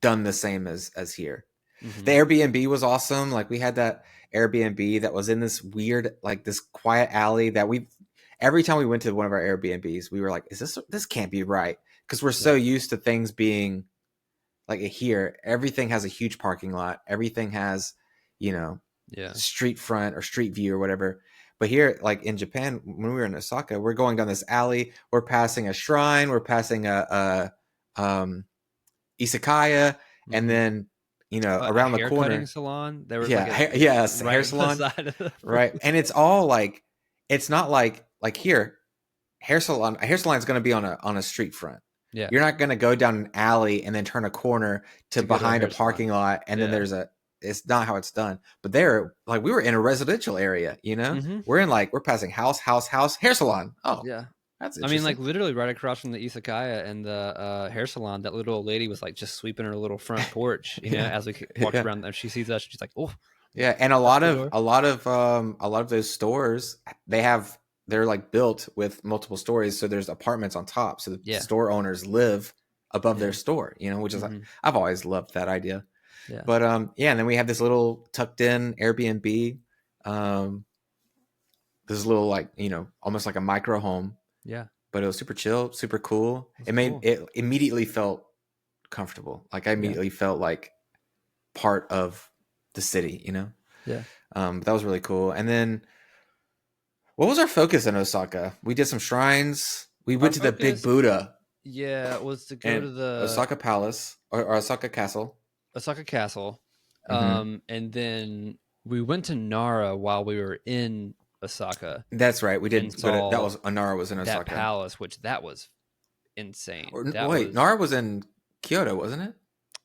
done the same as here. Mm-hmm. The Airbnb was awesome. Like, we had that Airbnb that was in this weird, like this quiet alley that every time we went to one of our Airbnbs, we were like, this can't be right. Because we're so used to things being like here. Everything has a huge parking lot. Everything has, street front or street view or whatever. But here, like in Japan, when we were in Osaka, we're going down this alley. We're passing a shrine. We're passing a izakaya, and then A around the hair cutting corner, salon. There was yeah, like hair right salon, beside of the right? And it's all like, it's not like here, a hair salon is going to be on a street front. Yeah. You're not going to go down an alley and then turn a corner to go to behind a hair salon. parking lot, and then it's not how it's done. But there, like, we were in a residential area, we're passing house, hair salon. Oh, yeah. that's I interesting. mean, like literally right across from the izakaya and the hair salon, that little old lady was like just sweeping her little front porch, as we walked around. And she sees us, she's like, "Oh, yeah." And a lot of those stores, they're like built with multiple stories, so there's apartments on top, so the store owners live above their store, which is I've always loved that idea. Yeah. But and then we have this little tucked in Airbnb, this little, like, almost like a micro home. Yeah. But it was super chill, super cool. It immediately felt comfortable. Like, I immediately felt like part of the city, Yeah. But that was really cool. And then, what was our focus in Osaka? We did some shrines. We went to the big Buddha. Yeah, it was to go to the Osaka Palace or Osaka Castle. Osaka Castle. And then we went to Nara while we were in Osaka. That's right. We did. That was Nara was in Osaka. That palace, which that was insane. Nara was in Kyoto, wasn't it?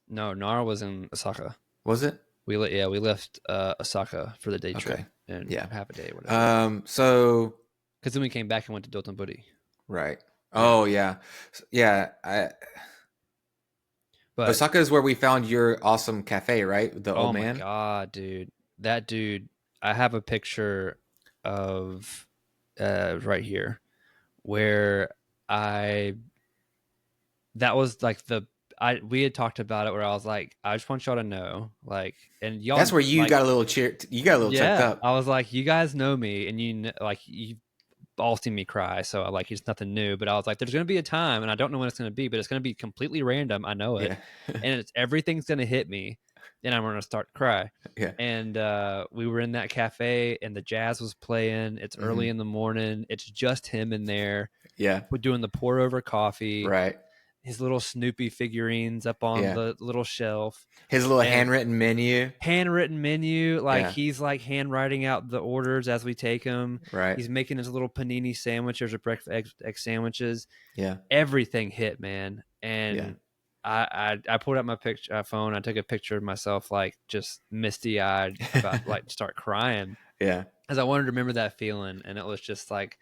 No, Nara was in Osaka. Was it? We left Osaka for the day trip and half a day, whatever. So because then we came back and went to Dotonbori. Right. Oh yeah. But Osaka is where we found your awesome cafe, right? The old oh my man. god, dude, that dude! I have a picture of right here where I that was like the I we had talked about it where I was like, I just want y'all to know, like, and y'all That's where you like, got a little cheer. You got a little choked yeah, up. I was like, you guys know me, and like you all seen me cry, so I like it's nothing new. But I was like, there's gonna be a time, and I don't know when it's gonna be, but it's gonna be completely random. I know it, Yeah. and everything's gonna hit me, and I'm gonna start to cry. Yeah. And we were in that cafe, and the jazz was playing. It's Hmm. early in the morning. It's just him in there. Yeah. We're doing the pour over coffee. Right. His little Snoopy figurines up on Yeah. the little shelf, His little and handwritten menu. handwritten menu. Like Yeah. he's like handwriting out the orders as we take them. Right. He's making his little panini sandwiches or breakfast egg sandwiches. Yeah. Everything hit, man. Yeah. And I pulled out my picture phone. I took a picture of myself, like just misty eyed, about like to start crying, Yeah. as I wanted to remember that feeling. And it was just like,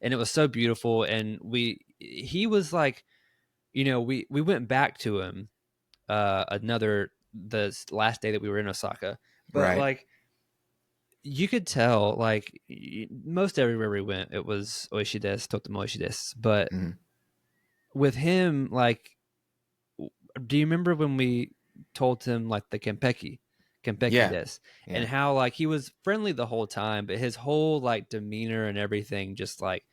and it was so beautiful. And he was like, we went back to him the last day that we were in Osaka, but Right. like you could tell, like most everywhere we went, it was oishi desu, totemo oishi desu. But Mhm. with him, like, do you remember when we told him like the Kempeki Yeah. desu, and Yeah. how like he was friendly the whole time, but his whole like demeanor and everything, just like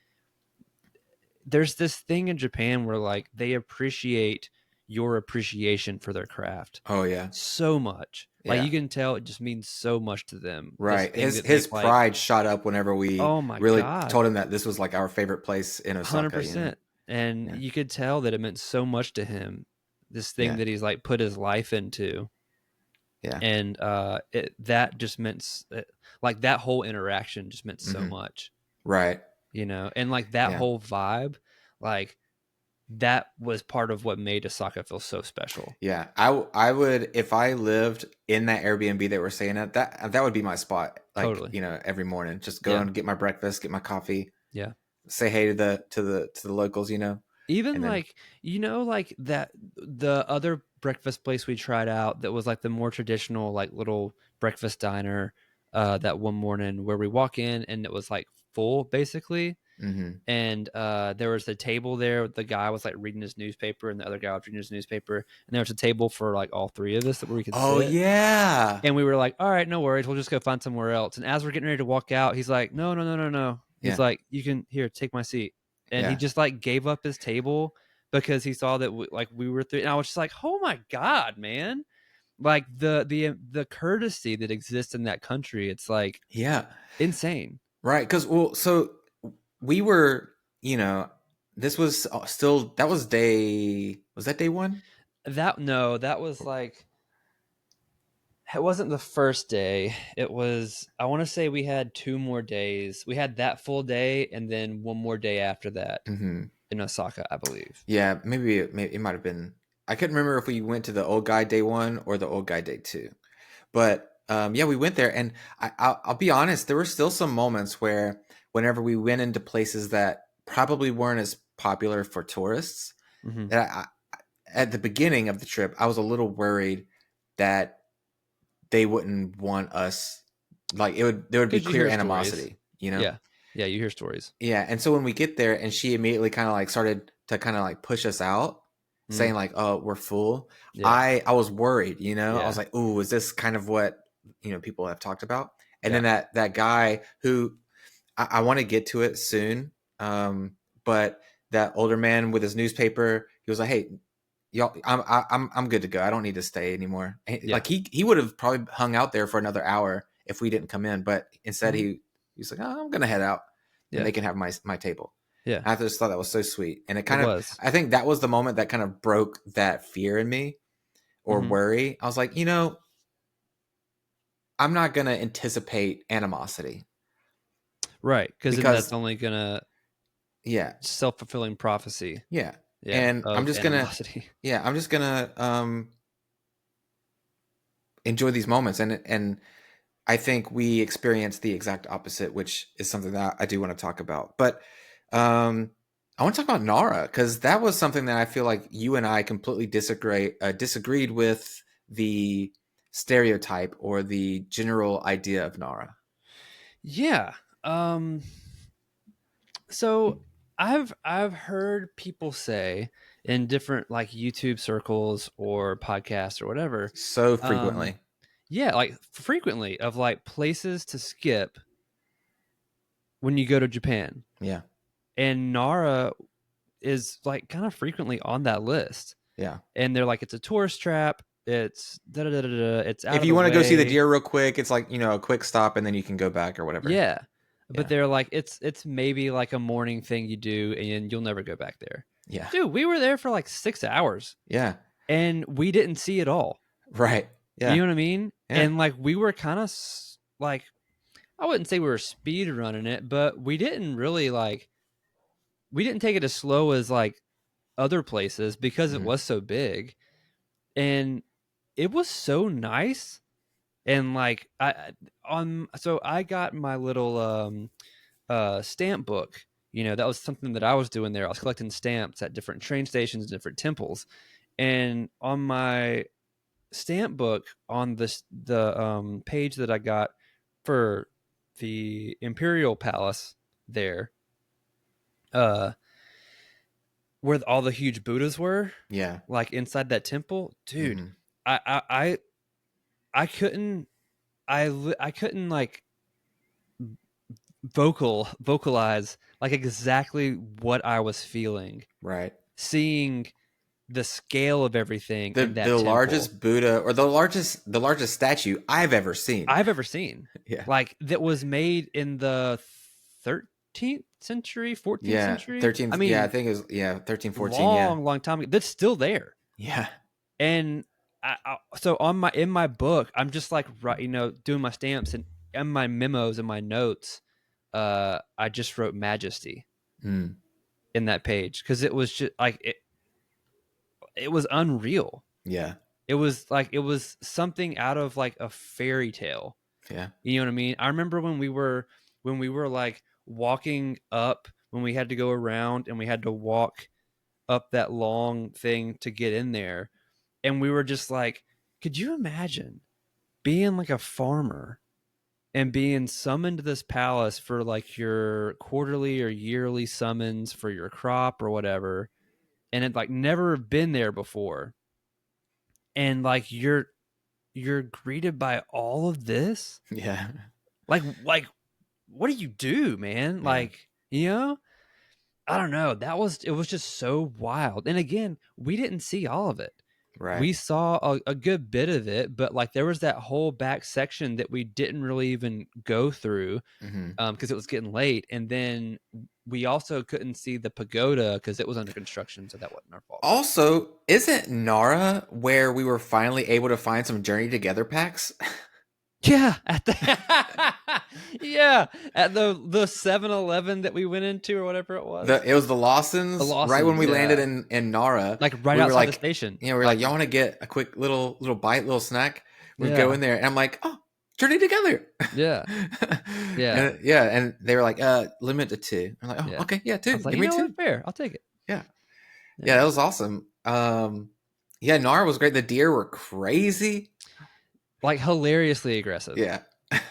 there's this thing in Japan where like they appreciate your appreciation for their craft Oh yeah. so much. Like Yeah. you can tell it just means so much to them. This Right. thing His that they his like, pride shot up whenever we oh my really god, told him that this was like our favorite place in Osaka, you know. 100%. And Yeah. you could tell that it meant so much to him. This thing Yeah. that he's like put his life into, Yeah. and that just meant like that whole interaction just meant so Hmm. much, Right. and like that Yeah. whole vibe, like that was part of what made Osaka feel so special. Yeah. I would, if I lived in that Airbnb that we're staying at, that would be my spot. Like, Totally. you know, every morning, just go Yeah. and get my breakfast, get my coffee, Yeah. say hey to the locals, you know, Even and then like, like that the other breakfast place we tried out that was like the more traditional like little breakfast diner, that one morning where we walk in and it was like full basically, hmm. and there was a table there, the guy was like reading his newspaper and the other guy was reading his newspaper, and there was a table for like all three of us that where we could Oh sit. yeah. And we were like, all right, no worries, we'll just go find somewhere else. And as we're getting ready to walk out, he's like, no, no, no, no, no. He's Yeah. like, you can here, take my seat. And he Yeah. just like gave up his table because he saw that we were through. And I was just like, oh my god, man! Like the courtesy that exists in that country, it's like Yeah. insane. Right. Because, well, so we were, you know, this was still, that was was that day one? That no, that was like it wasn't the first day. It was, I want to say we had 2 more days. We had that full day and then one more day after that Hmm. in Osaka, I believe. Yeah. Maybe it might have been, I couldn't remember if we went to the old guy day one or the old guy day two. But yeah, we went there. And I'll be honest, there were still some moments where whenever we went into places that probably weren't as popular for tourists, Mm-hmm. that at the beginning of the trip, I was a little worried that they wouldn't want us, like there would be Because you clear hear stories. animosity, you know. Yeah. Yeah, you hear stories. Yeah, and so when we get there and she immediately kind of like started to kind of like push us out, Mm, saying like, oh, we're full, yeah. I was worried, you know. I was Yeah. like, ooh, is this kind of what, you know, people have talked about? And then Yeah. that guy who I want to get to it soon, but that older man with his newspaper, he was like, hey, y'all, I'm good to go. I don't need to stay anymore. Yeah. Like he would have probably hung out there for another hour if we didn't come in, but instead Mhm. he's like, oh, I'm gonna head out and Yeah. they can have my table. Yeah. I just thought that was so sweet, and it It kind of, was. I think that was the moment that kind of broke that fear in me or Hmm. worry. I was like, you know, I'm not gonna anticipate animosity Right. Because then that's because only going to yeah, self-fulfilling prophecy. yeah, Yeah. and Of animosity. I'm just gonna enjoy these moments, and I think we experienced the exact opposite, which is something that I do want to talk about. But um, I want to talk about Nara because that was something that I feel like you and I completely disagreed with the stereotype or the general idea of Nara. Yeah. So I've heard people say in different like YouTube circles or podcasts or whatever, So um, frequently. yeah, like frequently of like places to skip when you go to Japan. Yeah. And Nara is like kind of frequently on that list. Yeah. And they're like, it's a tourist trap. It's da da da da da. It's out If of you the want to go see the way. deer real quick, it's like, a quick stop and then you can go back or whatever. Yeah. But Yeah. they're like, it's maybe like a morning thing you do and you'll never go back there. Yeah. Dude, we were there for like 6 hours Yeah. and we didn't see it all. Right. Yeah. You know what I mean? Yeah. And like we were kind of like, I wouldn't say we were speed running it, but we didn't really like, we didn't take it as slow as like other places because it Mhm. was so big. And it was so nice. And like so I got my little stamp book. You know, that was something that I was doing there. I was collecting stamps at different train stations, different temples. And on my stamp book on the page that I got for the Imperial Palace there, where all the huge Buddhas were, Yeah. like inside that temple, dude. Mhm. I couldn't I couldn't like vocalize like exactly what I was feeling Right. seeing the scale of everything The in that the temple largest Buddha or the largest statue I've ever seen. I've ever seen. Yeah. Like that was made in the 13th century, 14th Yeah. century. 13. I Yeah, I mean, think it was 13, 14. Yeah. long time ago. That's still there. Yeah. And so on my in my book, I'm just like doing my stamps and in my memos and my notes, I just wrote Majesty Mm. in that page because it was just like it was unreal. Yeah. It was something out of like a fairy tale. Yeah. You know what I mean? I remember when we were like walking up when we had to go around and we had to walk up that long thing to get in there. And we were just like, could you imagine being like a farmer and being summoned to this palace for like your quarterly or yearly summons for your crop or whatever, and it like never been there before, and like you're greeted by all of this, Yeah. like what do you do, man? Yeah. Like, you know, I don't know. It was just so wild. And again, we didn't see all of it. Right. We saw a good bit of it, but like there was that whole back section that we didn't really even go through Hmm. because it was getting late. And then we also couldn't see the pagoda because it was under construction, so that wasn't our fault. Also, isn't Nara where we were finally able to find some Journey Together packs? Yeah, at the yeah, at the 7-Eleven that we went into or whatever it was. It was the Lawsons, The right when Lawsons, we landed yeah. in Nara. Like right we were outside like, the station. we were like, y'all want to get a quick little bite, little snack? We Yeah. go in there, and I'm like, oh, Journey Together. Yeah. Yeah. And they were like, limit to 2. I'm like, oh, Yeah. okay, yeah, I 2. was like, Give you me know 2. what? Fair. I'll take it. Yeah, that was awesome. Yeah, Nara was great. The deer were crazy. Like hilariously aggressive. Yeah.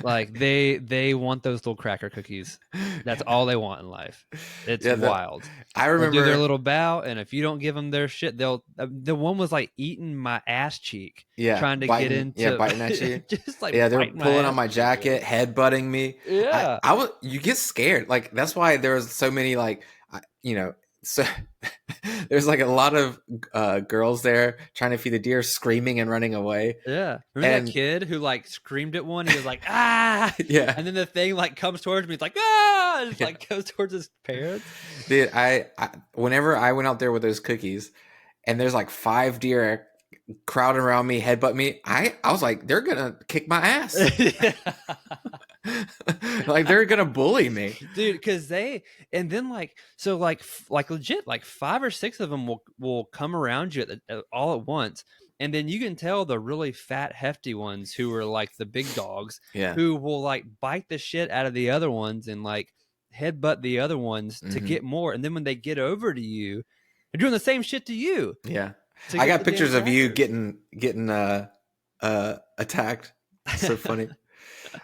Like they want those little cracker cookies. That's all they want in life. It's wild. I They'll remember do their little bow, and if you don't give them their shit, they'll. The one was like eating my ass cheek, trying to get into, biting at you. just like they're biting my pulling ass on my cheek. jacket, headbutting me. Yeah, I was. You get scared. Like that's why there was so many so there's like a lot of girls there trying to feed the deer, screaming and running away. yeah. Remember that kid who like screamed at one? He was like, ah, yeah. And then the thing like comes towards me. It's like, ah, and it's like goes towards his parents. Dude, I whenever I went out there with those cookies, and there's like 5 deer crowding around me, headbutt me. I was like, they're gonna kick my ass. Like they're gonna bully me, dude. Because then like legit like 5 or 6 of them will come around you all at once, and then you can tell the really fat hefty ones who are like the big dogs, yeah, who will like bite the shit out of the other ones and like headbutt the other ones to get more, and then when they get over to you, they're doing the same shit to you. Yeah. To I get got the damn pictures of you crackers. getting attacked. So funny.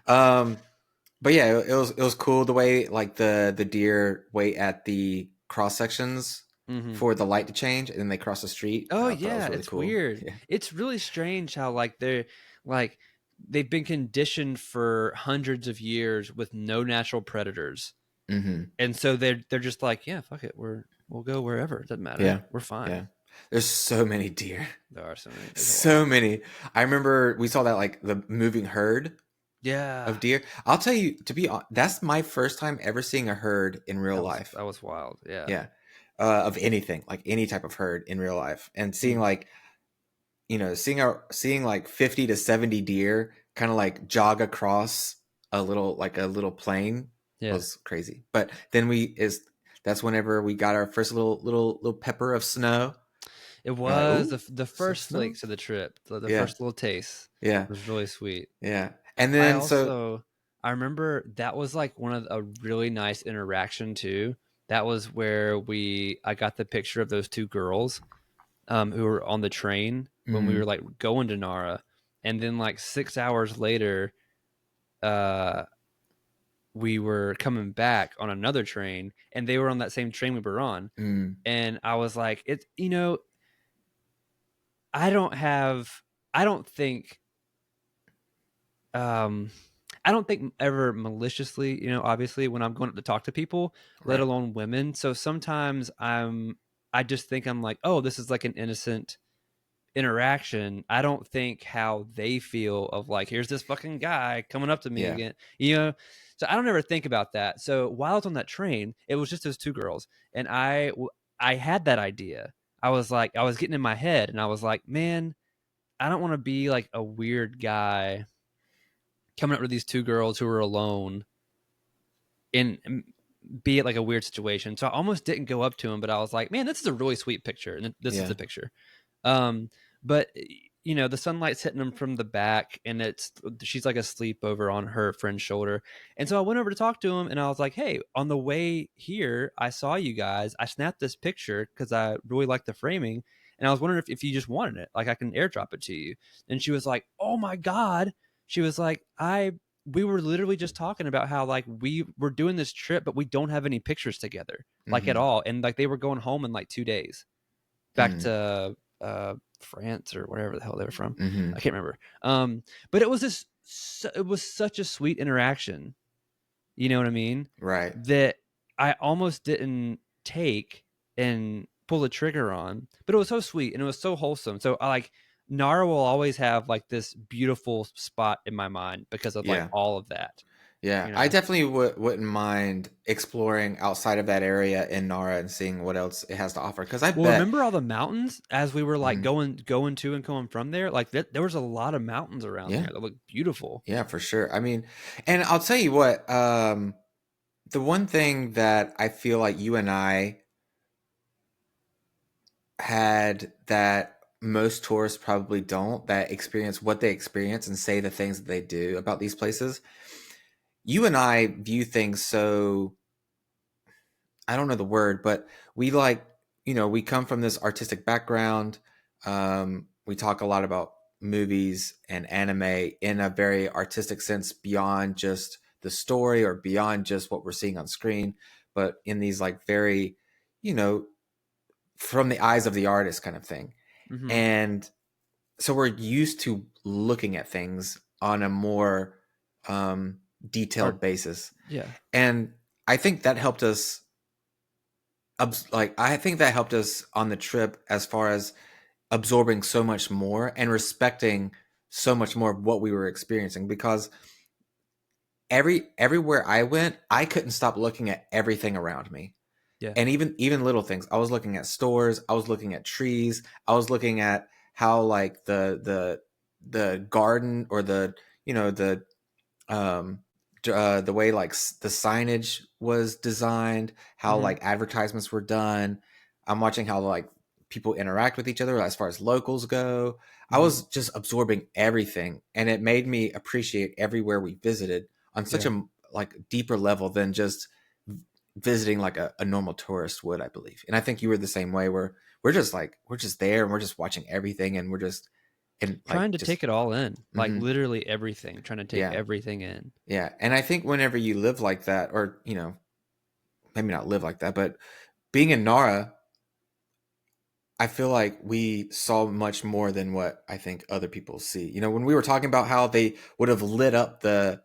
But yeah, it was cool the way like the deer wait at the cross sections Mm-hmm. for the light to change, and then they cross the street. Oh I thought that was yeah, really it's cool. weird. Yeah. It's really strange how like like they've been conditioned for hundreds of years with no natural predators. Mm-hmm. And so they're just like, yeah, fuck it. We'll go wherever. It doesn't matter. Yeah. We're fine. Yeah. There's so many deer. There are so many. There's a So lot. many. I remember we saw that like the moving herd Yeah. of deer. I'll tell you, to be honest, that's my first time ever seeing a herd in real life. That was wild. Yeah. Yeah. Of anything, like any type of herd in real life. And seeing Mm. like, seeing like 50 to 70 deer kind of like jog across a little plain Yeah. was crazy. But then that's whenever we got our first little pepper of snow. It We're like, was ooh, the some first snow. flakes of the trip. The Yeah. first little taste Yeah. was really sweet. Yeah. And then I remember that was like one of a really nice interaction too. That was where I got the picture of those two girls who were on the train when we were like going to Nara, and then like 6 hours later, we were coming back on another train, and they were on that same train we were on, and I was like, it's I don't think I don't think ever maliciously, obviously when I'm going up to talk to people, let right. alone women. So sometimes I just think I'm like, oh, this is like an innocent interaction. I don't think how they feel of like, here's this fucking guy coming up to me again, So I don't ever think about that. So while I was on that train, it was just those two girls, and I had that idea. I was getting in my head, and I was like, man, I don't want to be like a weird guy coming up with these two girls who are alone and be it like a weird situation. So I almost didn't go up to him, but I was like, man, this is a really sweet picture. And this is the picture. But the sunlight's hitting him from the back, and she's like asleep over on her friend's shoulder. And so I went over to talk to him, and I was like, hey, on the way here, I saw you guys. I snapped this picture because I really like the framing. And I was wondering if you just wanted it, like I can airdrop it to you. And she was like, oh my God. She was like, we were literally just talking about how like we were doing this trip, but we don't have any pictures together, like at all. And like they were going home in like 2 days back to France or wherever the hell they were from. I can't remember. But it was it was such a sweet interaction. You know what I mean? Right. That I almost didn't take and pull the trigger on, but it was so sweet and it was so wholesome. So I like Nara will always have like this beautiful spot in my mind because of like all of that. Yeah, I definitely wouldn't mind exploring outside of that area in Nara and seeing what else it has to offer. Because remember all the mountains as we were like going to and coming from there. Like there was a lot of mountains around there that looked beautiful. Yeah, for sure. I mean, and I'll tell you what. The one thing that I feel like you and I had that most tourists probably don't, that experience what they experience and say the things that they do about these places. You and I view things so, I don't know the word, but we we come from this artistic background. We talk a lot about movies and anime in a very artistic sense beyond just the story or beyond just what we're seeing on screen, but in these like very, from the eyes of the artist kind of thing. Mm-hmm. And so we're used to looking at things on a more detailed basis. Yeah. And I think that helped us on the trip as far as absorbing so much more and respecting so much more of what we were experiencing, because everywhere I went, I couldn't stop looking at everything around me. Yeah. And even little things. I was looking at stores, I was looking at trees, I was looking at how like the garden or the way like the signage was designed, how like advertisements were done. I'm watching how like people interact with each other as far as locals go. I was just absorbing everything, and it made me appreciate everywhere we visited on such a like deeper level than just visiting like a normal tourist would, I believe. And I think you were the same way, where we're just there and we're just watching everything, and we're just and like Trying to just take it all in, like mhm. literally everything, trying to take Yeah. everything in. Yeah. And I think whenever you live like that, or maybe not live like that, but being in Nara, I feel like we saw much more than what I think other people see. When we were talking about how they would have lit up the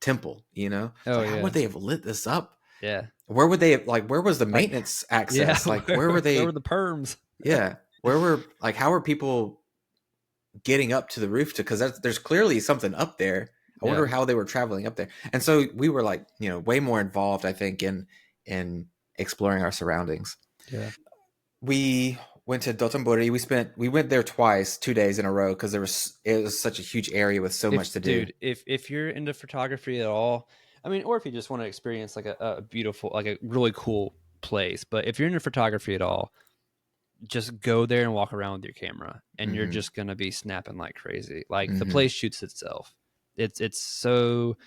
temple, it's Oh like, how would yeah, they have lit this up? yeah, Where would they have, like, where was the like maintenance yeah. access? Like, where were Where were they? the perms? Yeah. Where were, like, how were people getting up to the roof because there's clearly something up there. I Yeah, wonder how they were traveling up there. And so we were like, way more involved, I think, in exploring our surroundings. yeah. We went to Dotonbori. We went there twice, 2 days in a row, because it was such a huge area with so much to do. Dude, if you're into photography at all, I mean, or if you just want to experience like a beautiful, like a really cool place, but if you're into photography at all, just go there and walk around with your camera, and you're Mm-hmm. just gonna be snapping like crazy. Like the Mm-hmm. place shoots itself. It's so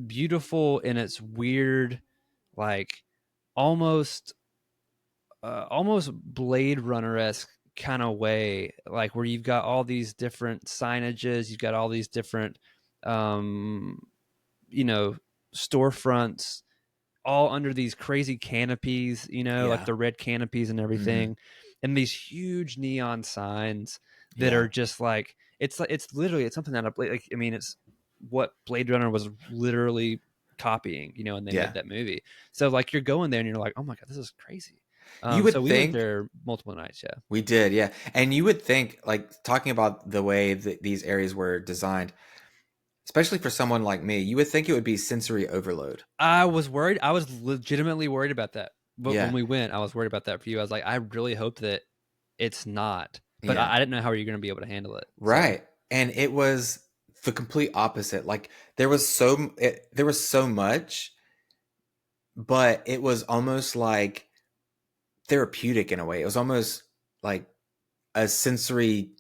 beautiful in its weird, like almost almost Blade Runner esque kind of way, like where you've got all these different signages, you've got all these different, um, you know, storefronts, all under these crazy canopies, like Yeah. the red canopies and Mm-hmm. everything, and these huge neon signs that Yeah. are just like it's literally it's something out of like I mean it's what Blade Runner was literally copying, and they made Yeah. that movie. So like you're going there and you're like, oh my god, this is crazy. You So would we went think there multiple nights. Yeah, we did, yeah. And you would think, like, talking about the way that these areas were designed, especially for someone like me, you would think it would be sensory overload. I was worried. I was legitimately worried about that. But when Yeah. we went, I was worried about that for you. I was like, I really hope that it's not. But Yeah. I didn't know how you're going to be able to handle it. So Right. And it was the complete opposite. Like, there was so much, but it was almost like therapeutic in a way. It was almost like a sensory,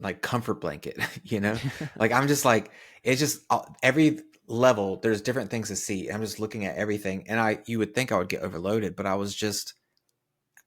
like, comfort blanket, you know? Like, I'm just like, it's just every level there's different things to see. I'm just looking at everything, and you would think I would get overloaded, but I was just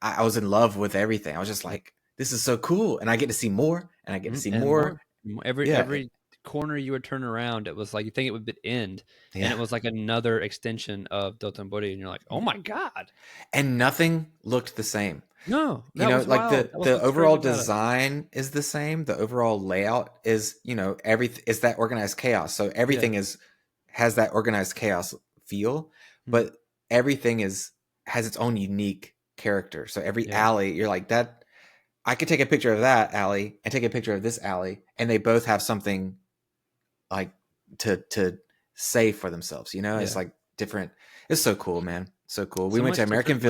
I was in love with everything. I was just like, this is so cool, and I get to see more, and I get to see and more. more. Every Yeah. every corner you would turn around, it was like you think it would end, and Yeah. it was like another extension of Dotonbori, and you're like, oh my god, And nothing looked the same. no, that was Like, wild. That was the what's crazy overall about it. design is the same. The overall layout is, everything is that organized chaos. So Yeah. everything has that organized chaos feel, Mhm. but everything has its own unique character. So every Yeah. alley, you're like, that I could take a picture of that alley and take a picture of this alley, and they both have something, like, to say for themselves. It's Yeah. like different. It's so cool, man. So cool. We So went to much American different,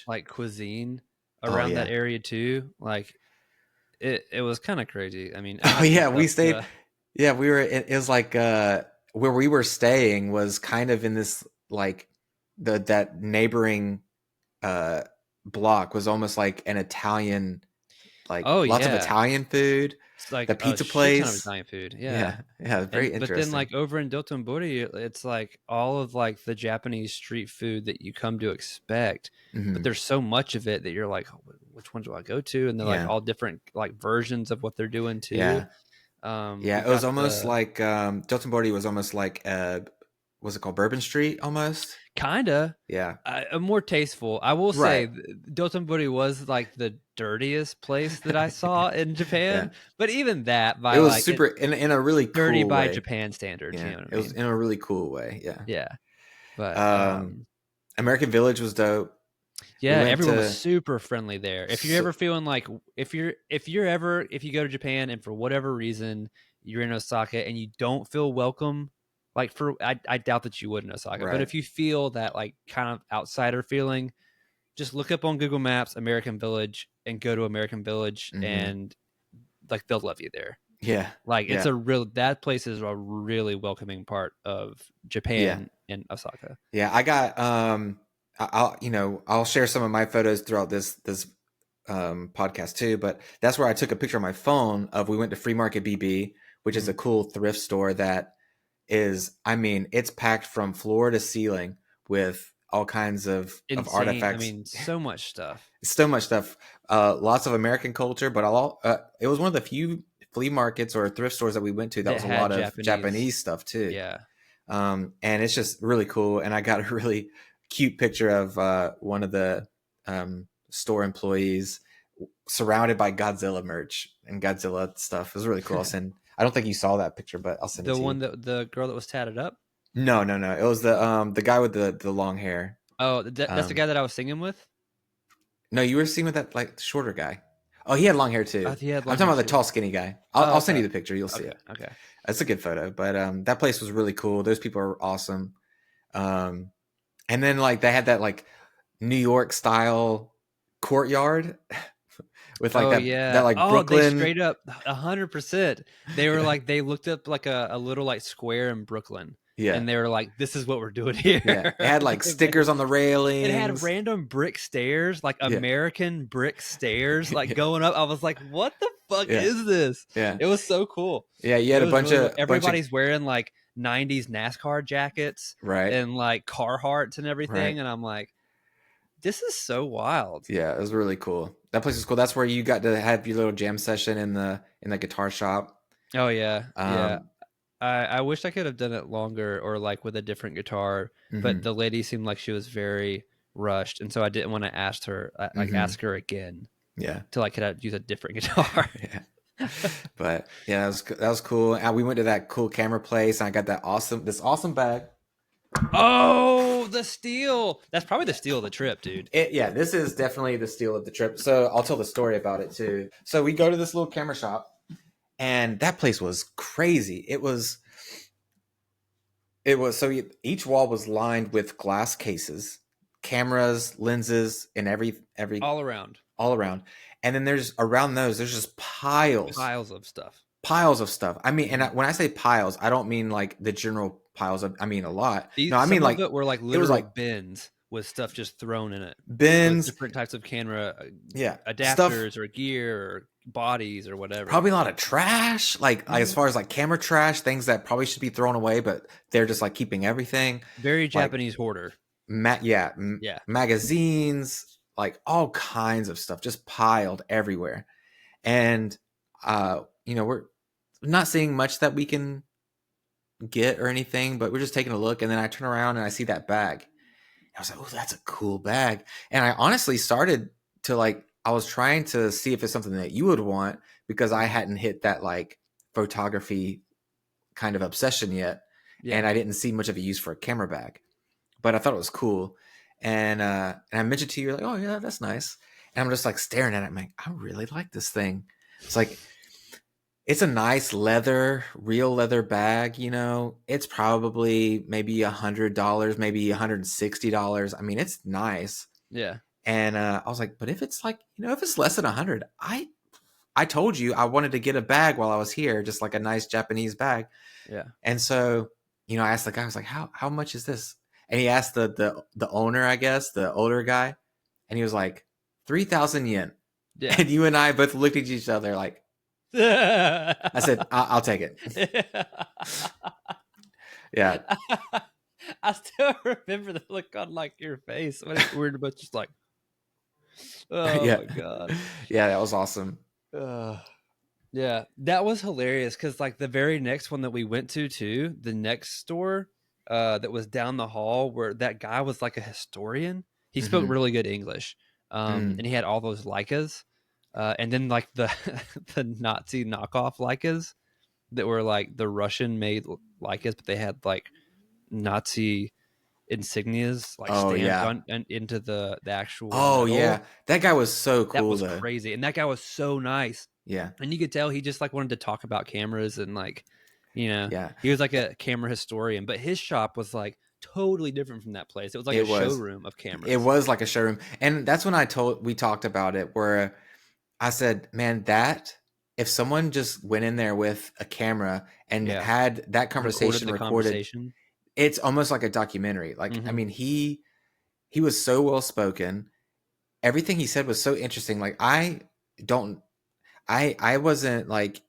like Village. cuisine Oh around that yeah. area too. Like it was kind of crazy. I mean, Oh not yeah, just we us, but stayed. Yeah, we were. It was like, where we were staying was kind of in this, like, that neighboring uh block was almost like an Italian, like, oh lots of yeah, Italian food. it's like The a pizza shit ton of place. Italian food. Yeah, Yeah, yeah, very but then interesting. like over in Dotonbori, it's like all of like the Japanese street food that you come to expect. But Hmm. there's so much of it that you're like, "Oh, which one do I go to?" And they're like Yeah, all different like versions of what they're doing too. yeah, yeah. We It was got almost the like, Dotonbori was almost like, what's it called, Bourbon Street, almost. kinda Yeah, more tasteful. I will say right. Dotonbori was like the dirtiest place that I saw in Yeah, Japan, but even that it by was like it super in a really dirty cool by way. Japan standards, you Yeah, know what I it was mean? in a really cool way. Yeah. Yeah. But Um, American Village was dope. We yeah, went everyone was to super friendly there. If you're so, ever feeling like if you go to Japan and for whatever reason you're in Osaka and you don't feel welcome, like I doubt that you would in Osaka, but right. if you feel that like kind of outsider feeling, just look up on Google Maps American Village and go to American Village, Hmm. and like they'll love you there. Yeah, Like it's yeah, that place is a really welcoming part of yeah, Japan and Osaka. yeah. I got I'll share some of my photos throughout this podcast too. But that's where I took a picture on my phone of. We went to Free Market BB, which is a Mhm. cool thrift store that is, I mean, it's packed from floor to ceiling with all kinds of Insane. I artifacts. mean, so much stuff. So much stuff. Lots of American culture, but it was one of the few flea markets or thrift stores that we went to that That was a had lot of Japanese stuff too. Yeah. And it's just really cool. And I got a really cute picture of one of the store employees surrounded by Godzilla merch and Godzilla stuff. It was really cool. I don't think you saw that picture, but I'll send it The to you. one that the girl that was tatted up? No. It was the guy with the long hair. Oh, that's the guy that I was singing with? No, you were seeing with that like shorter guy. Oh, he had long hair too. He had I'm long talking hair about the too. tall, skinny guy. I'll send you the picture. You'll see it. Okay. It's a good photo. But that place was really cool. Those people are awesome. And then like they had that like New York style courtyard with like that like Brooklyn. They straight up 100%. They were like, they looked up like a little like square in Brooklyn. Yeah. And they were like, this is what we're doing here. Yeah. It had like stickers on the railings. It had random brick stairs, like American brick stairs, like going up. I was like, what the fuck is this? Yeah. It was so cool. Yeah. You had a bunch of everybody's wearing like 90s NASCAR jackets. Right. And like Carhartts and everything. Right. And I'm like, this is so wild. Yeah, it was really cool. That place was cool. That's where you got to have your little jam session in the guitar shop. Oh yeah. Yeah. I wish I could have done it longer or like with a different guitar, but the lady seemed like she was very rushed, and so I didn't want to ask her again. Yeah, to like could I use a different guitar. Yeah, but yeah, that was cool. And we went to that cool camera place, and I got this awesome bag. Oh, the steal! That's probably the steal of the trip, dude. Yeah, this is definitely the steal of the trip. So I'll tell the story about it too. So we go to this little camera shop. And that place was crazy. It was so each wall was lined with glass cases, cameras, lenses, and every all around. And then there's just piles of stuff. I mean, and when I say piles, I don't mean like the general piles. I mean a lot. I mean like it were like literal like bins with stuff just thrown in it. Bins, different types of camera, adapters stuff, or gear or bodies or whatever. Probably a lot of trash, like as far as like camera trash, things that probably should be thrown away, but they're just like keeping everything. Very Japanese hoarder. Magazines, like all kinds of stuff just piled everywhere. And we're not seeing much that we can get or anything, but we're just taking a look. And then I turn around and I see that bag. I was like, oh, that's a cool bag. And I honestly started to I was trying to see if it's something that you would want, because I hadn't hit that like photography kind of obsession yet. Yeah. And I didn't see much of a use for a camera bag, but I thought it was cool. And I mentioned to you, you're like, oh yeah, that's nice. And I'm just like staring at it. I'm like, I really like this thing. It's like, it's a nice real leather bag. It's probably maybe $100, maybe $160. I mean, it's nice. Yeah. And I was like, but if it's like, if it's less than 100, I told you I wanted to get a bag while I was here, just like a nice Japanese bag. Yeah. And so, I asked the guy, I was like, how much is this? And he asked the owner, I guess, the older guy, and he was like, 3,000 yen. Yeah. And you and I both looked at each other like, I said, I'll take it. Yeah. I still remember the look on like your face when we were both just like, oh my God. Yeah, that was awesome. Yeah, that was hilarious because like the very next one that we went to too, the next store that was down the hall, where that guy was like a historian. He spoke really good English, and he had all those Leicas, and then like the Nazi knockoff Leicas that were like the Russian made Leicas, but they had like Nazi insignias like stamped on into the actual metal. Yeah, that guy was so cool. That was crazy, and that guy was so nice. Yeah, and you could tell he just like wanted to talk about cameras and like, he was like a camera historian, but his shop was like totally different from that place. It was like a showroom of cameras. It was like a showroom, and that's when we talked about it, where I said, man, that if someone just went in there with a camera and had that conversation recorded, it's almost like a documentary. Like, I mean, he was so well spoken. Everything he said was so interesting. Like, I wasn't like,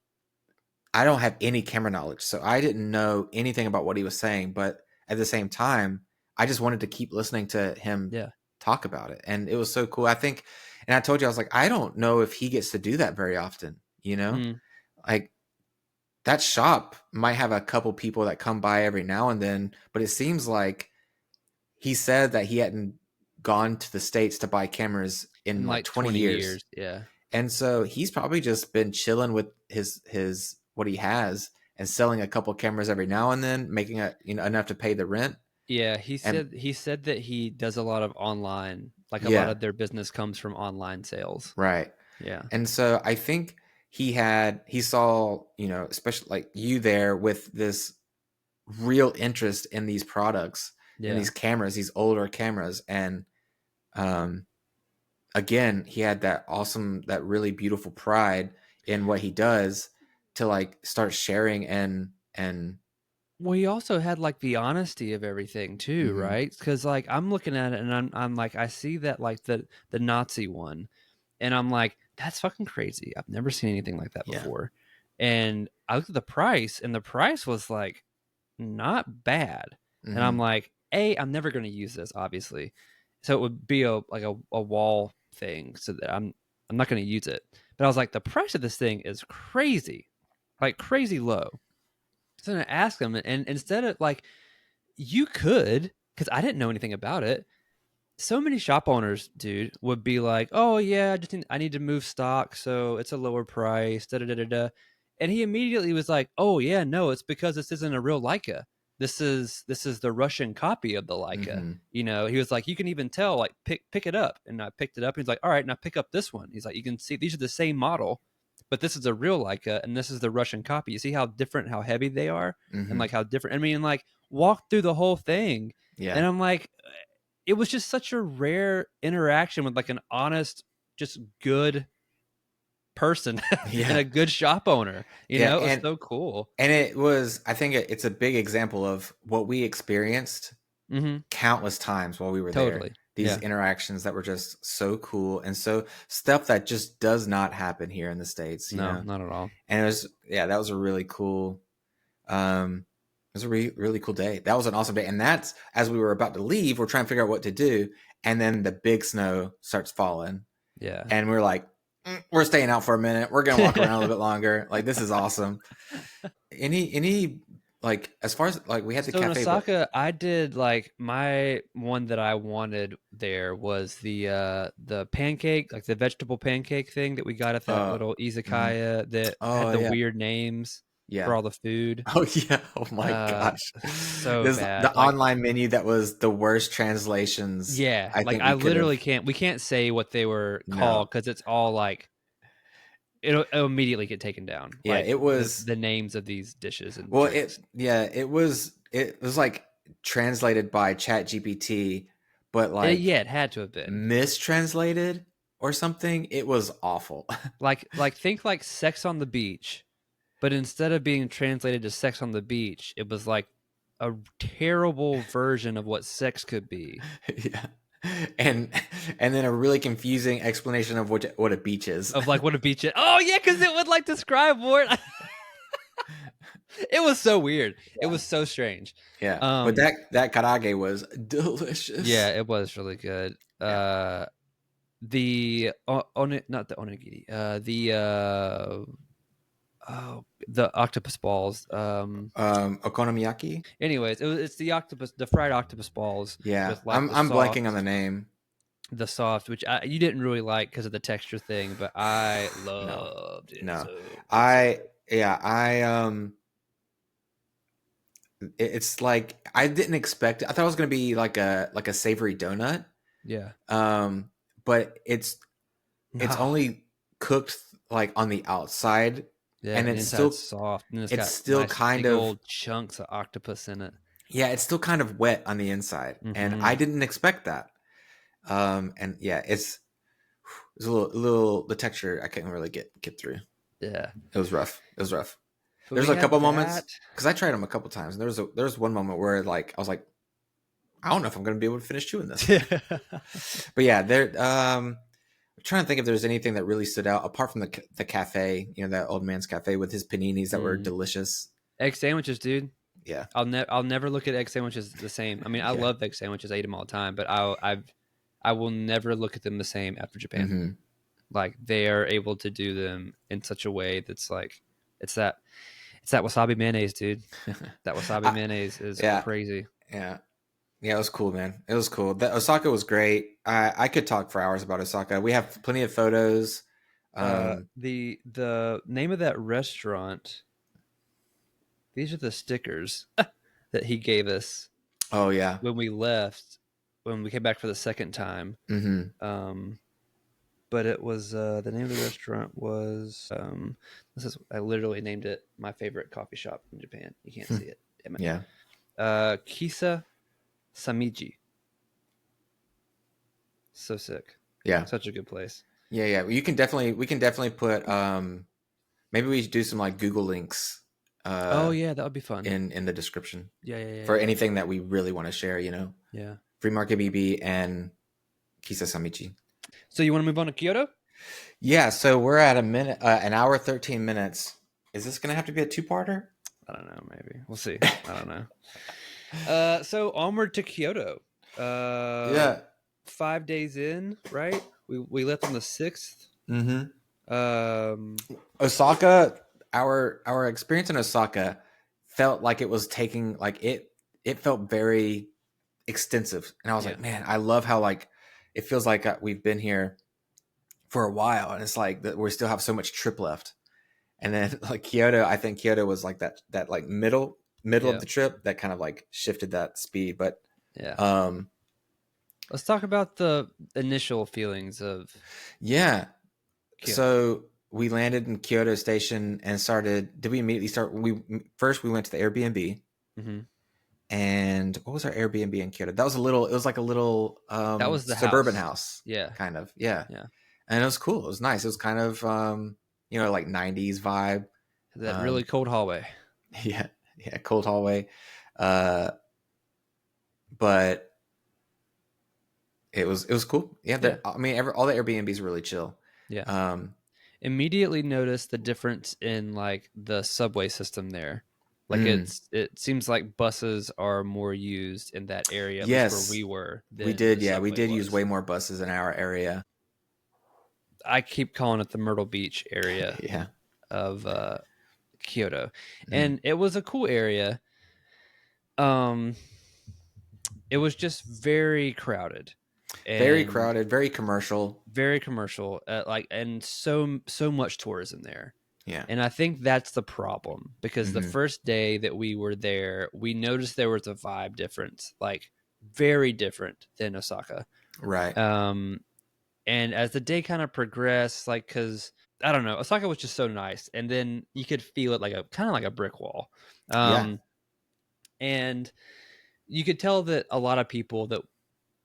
I don't have any camera knowledge, so I didn't know anything about what he was saying. But at the same time, I just wanted to keep listening to him Yeah. talk about it, and it was so cool. I think, and I told you, I was like, I don't know if he gets to do that very often. Like that shop might have a couple people that come by every now and then, but it seems like he said that he hadn't gone to the States to buy cameras in like 20 years. Yeah. And so he's probably just been chilling with his what he has and selling a couple cameras every now and then, making enough to pay the rent. Yeah, And he said that he does a lot of online, like a lot yeah, of their business comes from online sales. right. Yeah. And so I think he saw, especially like you there with this real interest in these products, in these cameras, these older cameras. And again, he had that really beautiful pride in what he does to like start sharing and Well, he also had like the honesty of everything too, mm-hmm. right? Because like I'm looking at it and I'm like I see that like the Nazi one, and I'm like that's fucking crazy. I've never seen anything like that before. And I looked at the price, and the price was like not bad. And I'm Mm-hmm. like, I'm never going to use this, obviously. So it would be a wall thing, so that I'm not going to use it. But I was like, the price of this thing is crazy, like crazy low. So then I asked him, and instead of like, you could, because I didn't know anything about it. So many shop owners, dude, would be like, "Oh yeah, I need to move stock, so it's a lower price." Da da da da da. And he immediately was like, "Oh yeah, no, it's because this isn't a real Leica. This is the Russian copy of the Leica." Mm-hmm. He was like, "You can even tell, like pick it up." And I picked it up. And he's like, "All right, now pick up this one." He's like, "You can see these are the same model, but this is a real Leica, and this is the Russian copy. You see how different, how heavy they are, and Mm-hmm. like how different. I mean, like walk through the whole thing, Yeah. and I'm like." It was just such a rare interaction with like an honest, just good person and a good shop owner. It was so cool. And I think it's a big example of what we experienced countless times while we were there. Totally. These interactions that were just so cool, and so stuff that just does not happen here in the States. No, not at all. And that was a really cool, it was a really cool day. That was an awesome day. And that's, as we were about to leave, we're trying to figure out what to do. And then the big snow starts falling. Yeah. And we're like, we're staying out for a minute. We're going to walk around a little bit longer. Like, this is awesome. Any like, as far as like, we had the cafe. In Osaka, I did like my one that I wanted there was the pancake, like the vegetable pancake thing that we got at that little izakaya that had the weird names. For all the food. Oh yeah! Oh my gosh! So bad. The online menu that was the worst translations. Yeah, I literally can't. We can't say what they were called because it's all like it'll immediately get taken down. Yeah, like, it was the names of these dishes and drinks. It was like translated by ChatGPT, but like it had to have been mistranslated or something. It was awful. like think like Sex on the Beach. But instead of being translated to Sex on the Beach, it was like a terrible version of what sex could be. Yeah. And then a really confusing explanation of what a beach is. Of like what a beach is. Oh yeah, because it would like describe more. It was so weird. Yeah. It was so strange. Yeah. But that karage was delicious. Yeah, it was really good. Yeah. The not the onigiri. The octopus balls. Okonomiyaki. Anyways, it's the fried octopus balls. Yeah, with like I'm blanking on the name. The soft, which you didn't really like because of the texture thing, but I loved it. No, so it's like I didn't expect it. I thought it was going to be like a savory donut. Yeah. But it's only cooked like on the outside. Yeah, and it's still soft. And it's still nice kind of old chunks of octopus in it. Yeah, it's still kind of wet on the inside, and I didn't expect that. And yeah, it's a little the texture I couldn't really get through. Yeah, it was rough. But there's a couple moments because I tried them a couple times, and there was one moment where like I was like, I don't know if I'm going to be able to finish chewing this. But yeah, they're trying to think if there's anything that really stood out apart from the cafe, that old man's cafe with his paninis that were delicious. Egg sandwiches, dude. Yeah. I'll never look at egg sandwiches the same. I mean, I Yeah. love egg sandwiches. I eat them all the time, but I will never look at them the same after Japan. Mm-hmm. Like they are able to do them in such a way that's like it's that wasabi mayonnaise, dude. That wasabi mayonnaise is crazy. Yeah. Yeah, it was cool, man. It was cool. Osaka was great. I could talk for hours about Osaka. We have plenty of photos. The name of that restaurant. These are the stickers that he gave us. Oh yeah. When we left, when we came back for the second time. Mm-hmm. But it was the name of the restaurant was I literally named it my favorite coffee shop in Japan. You can't see it. Damn it. Yeah. Kisa Samiji. So sick. Yeah. Such a good place. Yeah. We can definitely put maybe we should do some like Google links. Oh yeah, that would be fun. In the description. Yeah. For anything that we really want to share, Yeah. Free Market BB and Kisa Samichi. So you want to move on to Kyoto? Yeah, so we're at an hour 13 minutes. Is this going to have to be a two-parter? I don't know, maybe. We'll see. I don't know. So onward to Kyoto. Yeah. 5 days in, right? We left on the 6th. Osaka, our experience in Osaka felt like it was taking it felt very extensive. And I was like, man, I love how it feels like we've been here for a while, and it's like that we still have so much trip left. And then like Kyoto, I think Kyoto was like that like middle of the trip that kind of like shifted that speed. But let's talk about the initial feelings of Kyoto. So we landed in Kyoto Station and did we immediately start? We went to the Airbnb. Mm-hmm. And what was our Airbnb in Kyoto? That was it was like a little that was the suburban house. Yeah. Kind of. Yeah. And it was cool. It was nice. It was kind of like 90s vibe. That really cold hallway. Yeah. Yeah, cold hallway. But it was cool. Yeah, I mean all the Airbnbs were really chill. Yeah. Immediately noticed the difference in like the subway system there. Like it seems like buses are more used in that area. Yes, where we were. We did. Yeah, we did use way more buses in our area. I keep calling it the Myrtle Beach area. Yeah. Of Kyoto, and it was a cool area. It was just very crowded. Very crowded, very commercial. And so much tourism there. Yeah. And I think that's the problem, because the first day that we were there, we noticed there was a vibe difference, like very different than Osaka. Right. And as the day kind of progressed, like, cause I don't know, Osaka was just so nice. And then you could feel it like kind of like a brick wall. And you could tell that a lot of people that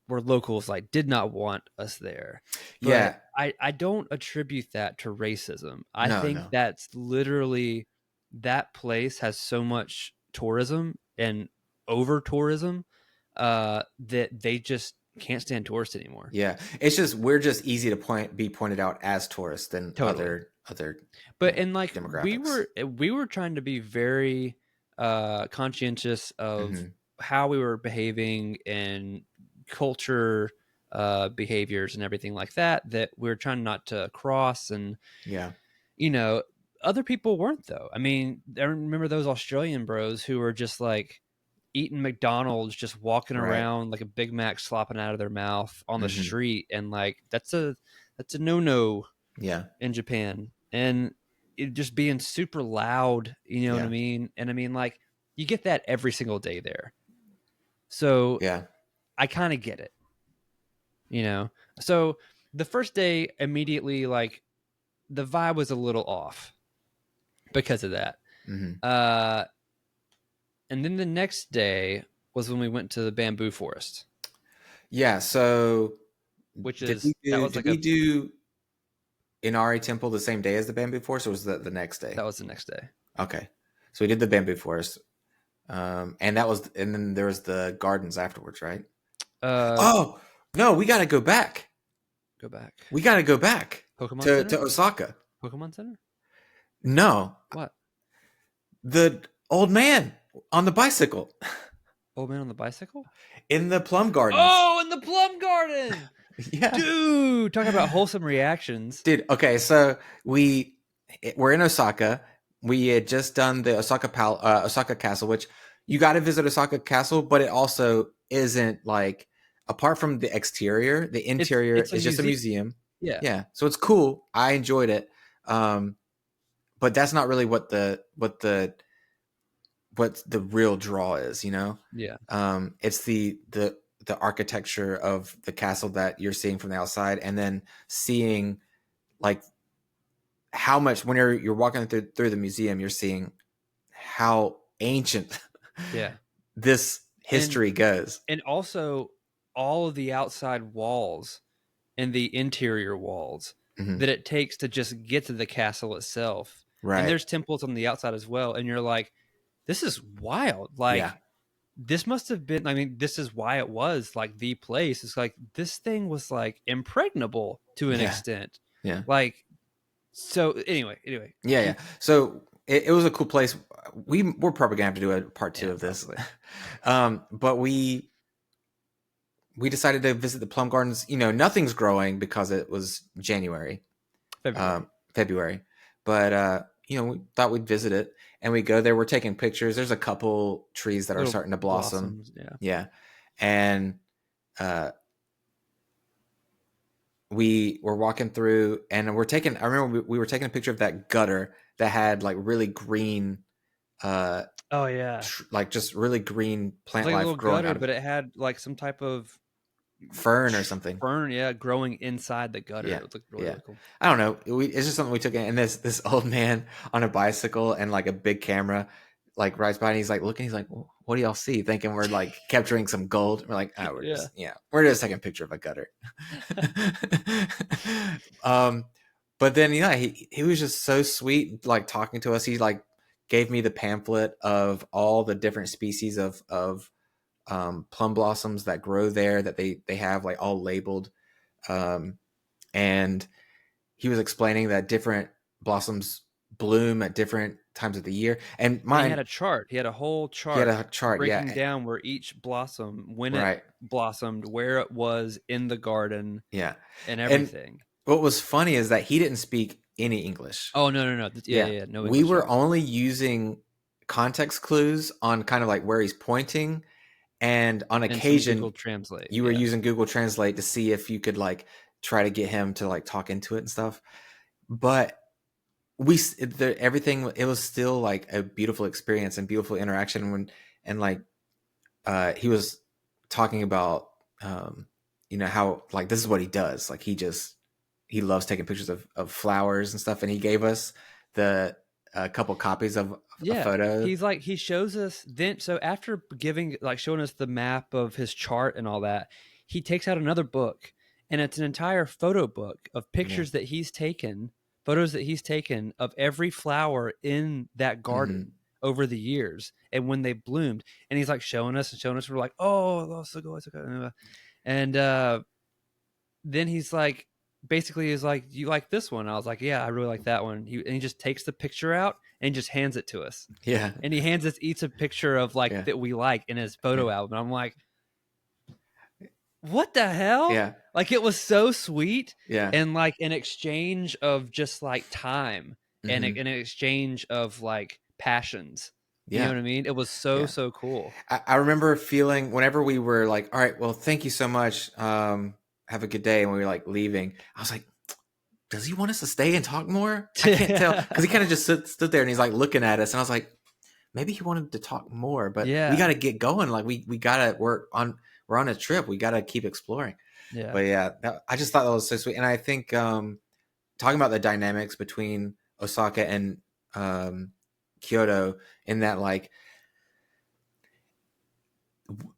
were locals like did not want us there. But I don't attribute that to racism. I think that's literally, that place has so much tourism and over tourism that they just can't stand tourists anymore. Yeah, it's just we're just easy to be pointed out as tourists than other. But and like we were trying to be very conscientious of how we were behaving and culture behaviors and everything like that we're trying not to cross. And other people weren't, though. I mean, I remember those Australian bros who were just like eating McDonald's, just walking around like a Big Mac slopping out of their mouth on the street, and like that's a no-no in Japan. And it just being super loud, you know what I mean? And I mean, like, you get that every single day there. So I kind of get it, So the first day, immediately, like, the vibe was a little off because of that. And then the next day was when we went to the bamboo forest. Yeah. So, did we do Inari Temple the same day as the bamboo forest, or was that the next day? That was the next day. Okay. So we did the bamboo forest. And then there was the gardens afterwards, right? Oh no, we got to go back. go back. We got to go back Pokemon to Center? Osaka. Pokemon Center? No, What? the old man on the bicycle Old man on the bicycle? in the Plum Gardens. Oh, in the Plum Garden! Yeah. Dude, talking about wholesome reactions. Dude, okay, so we're in Osaka. We had just done the Osaka Castle, which you got to visit Osaka Castle, but it also isn't like, apart from the exterior, the interior It's a is just a museum. Yeah. Yeah, so it's cool. I enjoyed it, but that's not really what the real draw is. Yeah. It's the architecture of the castle that you're seeing from the outside, and then seeing like how much, when you're walking through the museum, you're seeing how ancient Yeah. this history goes. And also all of the outside walls and the interior walls that it takes to just get to the castle itself. Right. And there's temples on the outside as well. And you're like, this is wild. Like, this must have been, I mean, this is why it was like the place. It's like, this thing was like impregnable to an extent. Yeah. Like, so anyway. Yeah. So it was a cool place. We're probably gonna have to do a part 2 of this. But we decided to visit the Plum Gardens. Nothing's growing because it was February. But we thought we'd visit it, and we go there. We're taking pictures. There's a couple trees that are starting to blossom. Blossoms, Yeah. And we were walking through, and I remember we were taking a picture of that gutter that had like really green like just really green plant like life a little growing gutter, out of but it. it had like some type of Fern or something. Growing inside the gutter. Yeah. It looked really cool. I don't know. It's just something we took in, and this old man on a bicycle and like a big camera like rides by, and he's like looking, he's like, what do y'all see? Thinking we're like capturing some gold. We're like, we're just taking a picture of a gutter. But then he was just so sweet, like talking to us. He like gave me the pamphlet of all the different species of plum blossoms that grow there, that they have like all labeled, and he was explaining that different blossoms bloom at different times of the year. And he had a chart. He had a whole chart. He had a chart, breaking down where each blossom, when it blossomed, where it was in the garden, and everything. And what was funny is that he didn't speak any English. Oh no, no English. We were only using context clues on kind of like where he's pointing, and on occasion Google Translate. You were using Google Translate to see if you could like try to get him to like talk into it and stuff. But everything, it was still like a beautiful experience and beautiful interaction he was talking about how like this is what he does. Like he loves taking pictures of flowers and stuff, and he gave us a couple copies of a photo. He's like, he shows us then. So after showing us the map of his chart and all that, he takes out another book, and it's an entire photo book of pictures that he's taken, photos that he's taken of every flower in that garden over the years and when they bloomed. And he's like showing us. We're like, oh, so good. And then he's like, basically is like, you like this one? I was like, yeah, I really like that one. He just takes the picture out and just hands it to us. Yeah. And he hands us each a picture of like that we like in his photo album. And I'm like, what the hell? Yeah. Like, it was so sweet. Yeah. And like an exchange of just like time and an exchange of like passions. You know what I mean? It was so cool. I remember feeling whenever we were like, all right, well, thank you so much. Have a good day. And we were like leaving, I was like, does he want us to stay and talk more? I can't tell, because he kind of just stood there and he's like looking at us, and I was like, maybe he wanted to talk more, but we got to get going. Like we got to we're on a trip. We got to keep exploring. Yeah. But I just thought that was so sweet. And I think talking about the dynamics between Osaka and Kyoto, in that like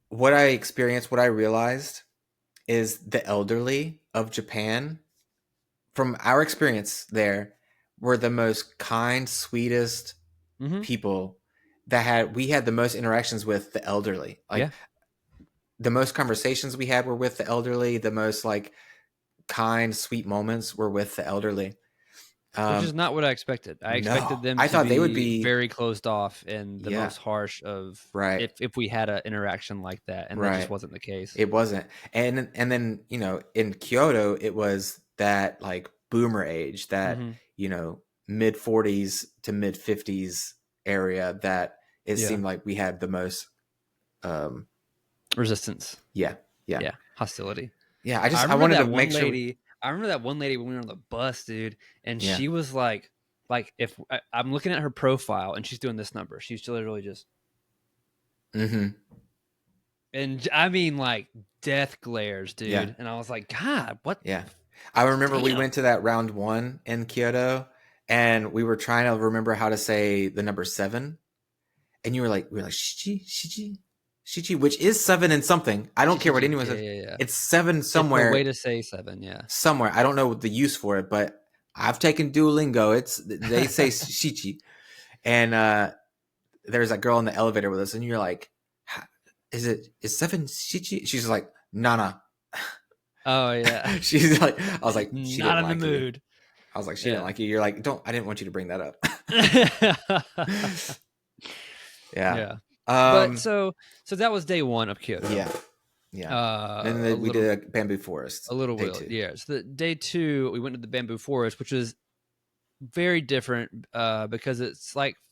what I experienced, what I realized is the elderly of Japan, from our experience there, were the most kind, sweetest people we had the most interactions with the elderly. Like the most conversations we had were with the elderly, the most like kind, sweet moments were with the elderly. Which is not what I expected. I expected No, them I to thought they would be be. very closed off and the Yeah, most harsh of right, if we had an interaction like that, and that just right. wasn't the case. It wasn't. And then, in Kyoto, it was that like boomer age, that, Mm-hmm. Mid 40s to mid 50s area, that it Yeah. seemed like we had the most um Resistance. yeah, yeah. Yeah. Hostility. Yeah, I I remember wanted to that make one sure lady. I remember that one lady when we were on the bus, dude, and yeah. she was like if I'm looking at her profile and she's doing this number, she's literally just, Mhm. and I mean like death glares, Yeah. dude. And I was like, God, what? Yeah. I remember we Damn. went to that round 1 in Kyoto, and we were trying to remember how to say the number 7. And we were like, Shichi, which is 7 and something. I don't care what anyone Yeah, says. yeah, yeah. It's 7 It's a way somewhere, to say 7. Yeah. somewhere. I don't know the use for it, but I've taken Duolingo. They say Shichi. And there's that girl in the elevator with us, and you're like, is 7 Shichi? She's like, Nana. Oh yeah. She's like, I was like, she Not didn't in the like you. mood. I was like, she didn't Yeah. like you. You're like, I didn't want you to bring that up. Yeah. Yeah. But so that was day 1 of Kyoto. Yeah. Yeah. Then we did a bamboo forest. A little day bit. 2. Yeah. So day 2, we went to the bamboo forest, which was very different because it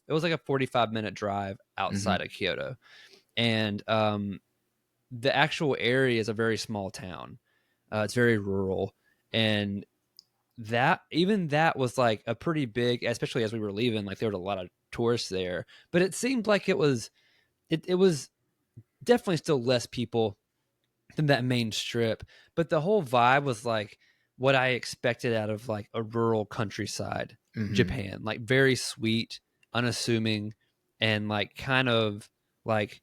was like a 45-minute drive outside Mm-hmm. of Kyoto. And the actual area is a very small town. It's very rural. And that was like a pretty big, especially as we were leaving, like there were a lot of tourists there, but it seemed like it was definitely still less people than that main strip, but the whole vibe was like what I expected out of like a rural countryside Mm-hmm. Japan, like very sweet, unassuming, and like kind of like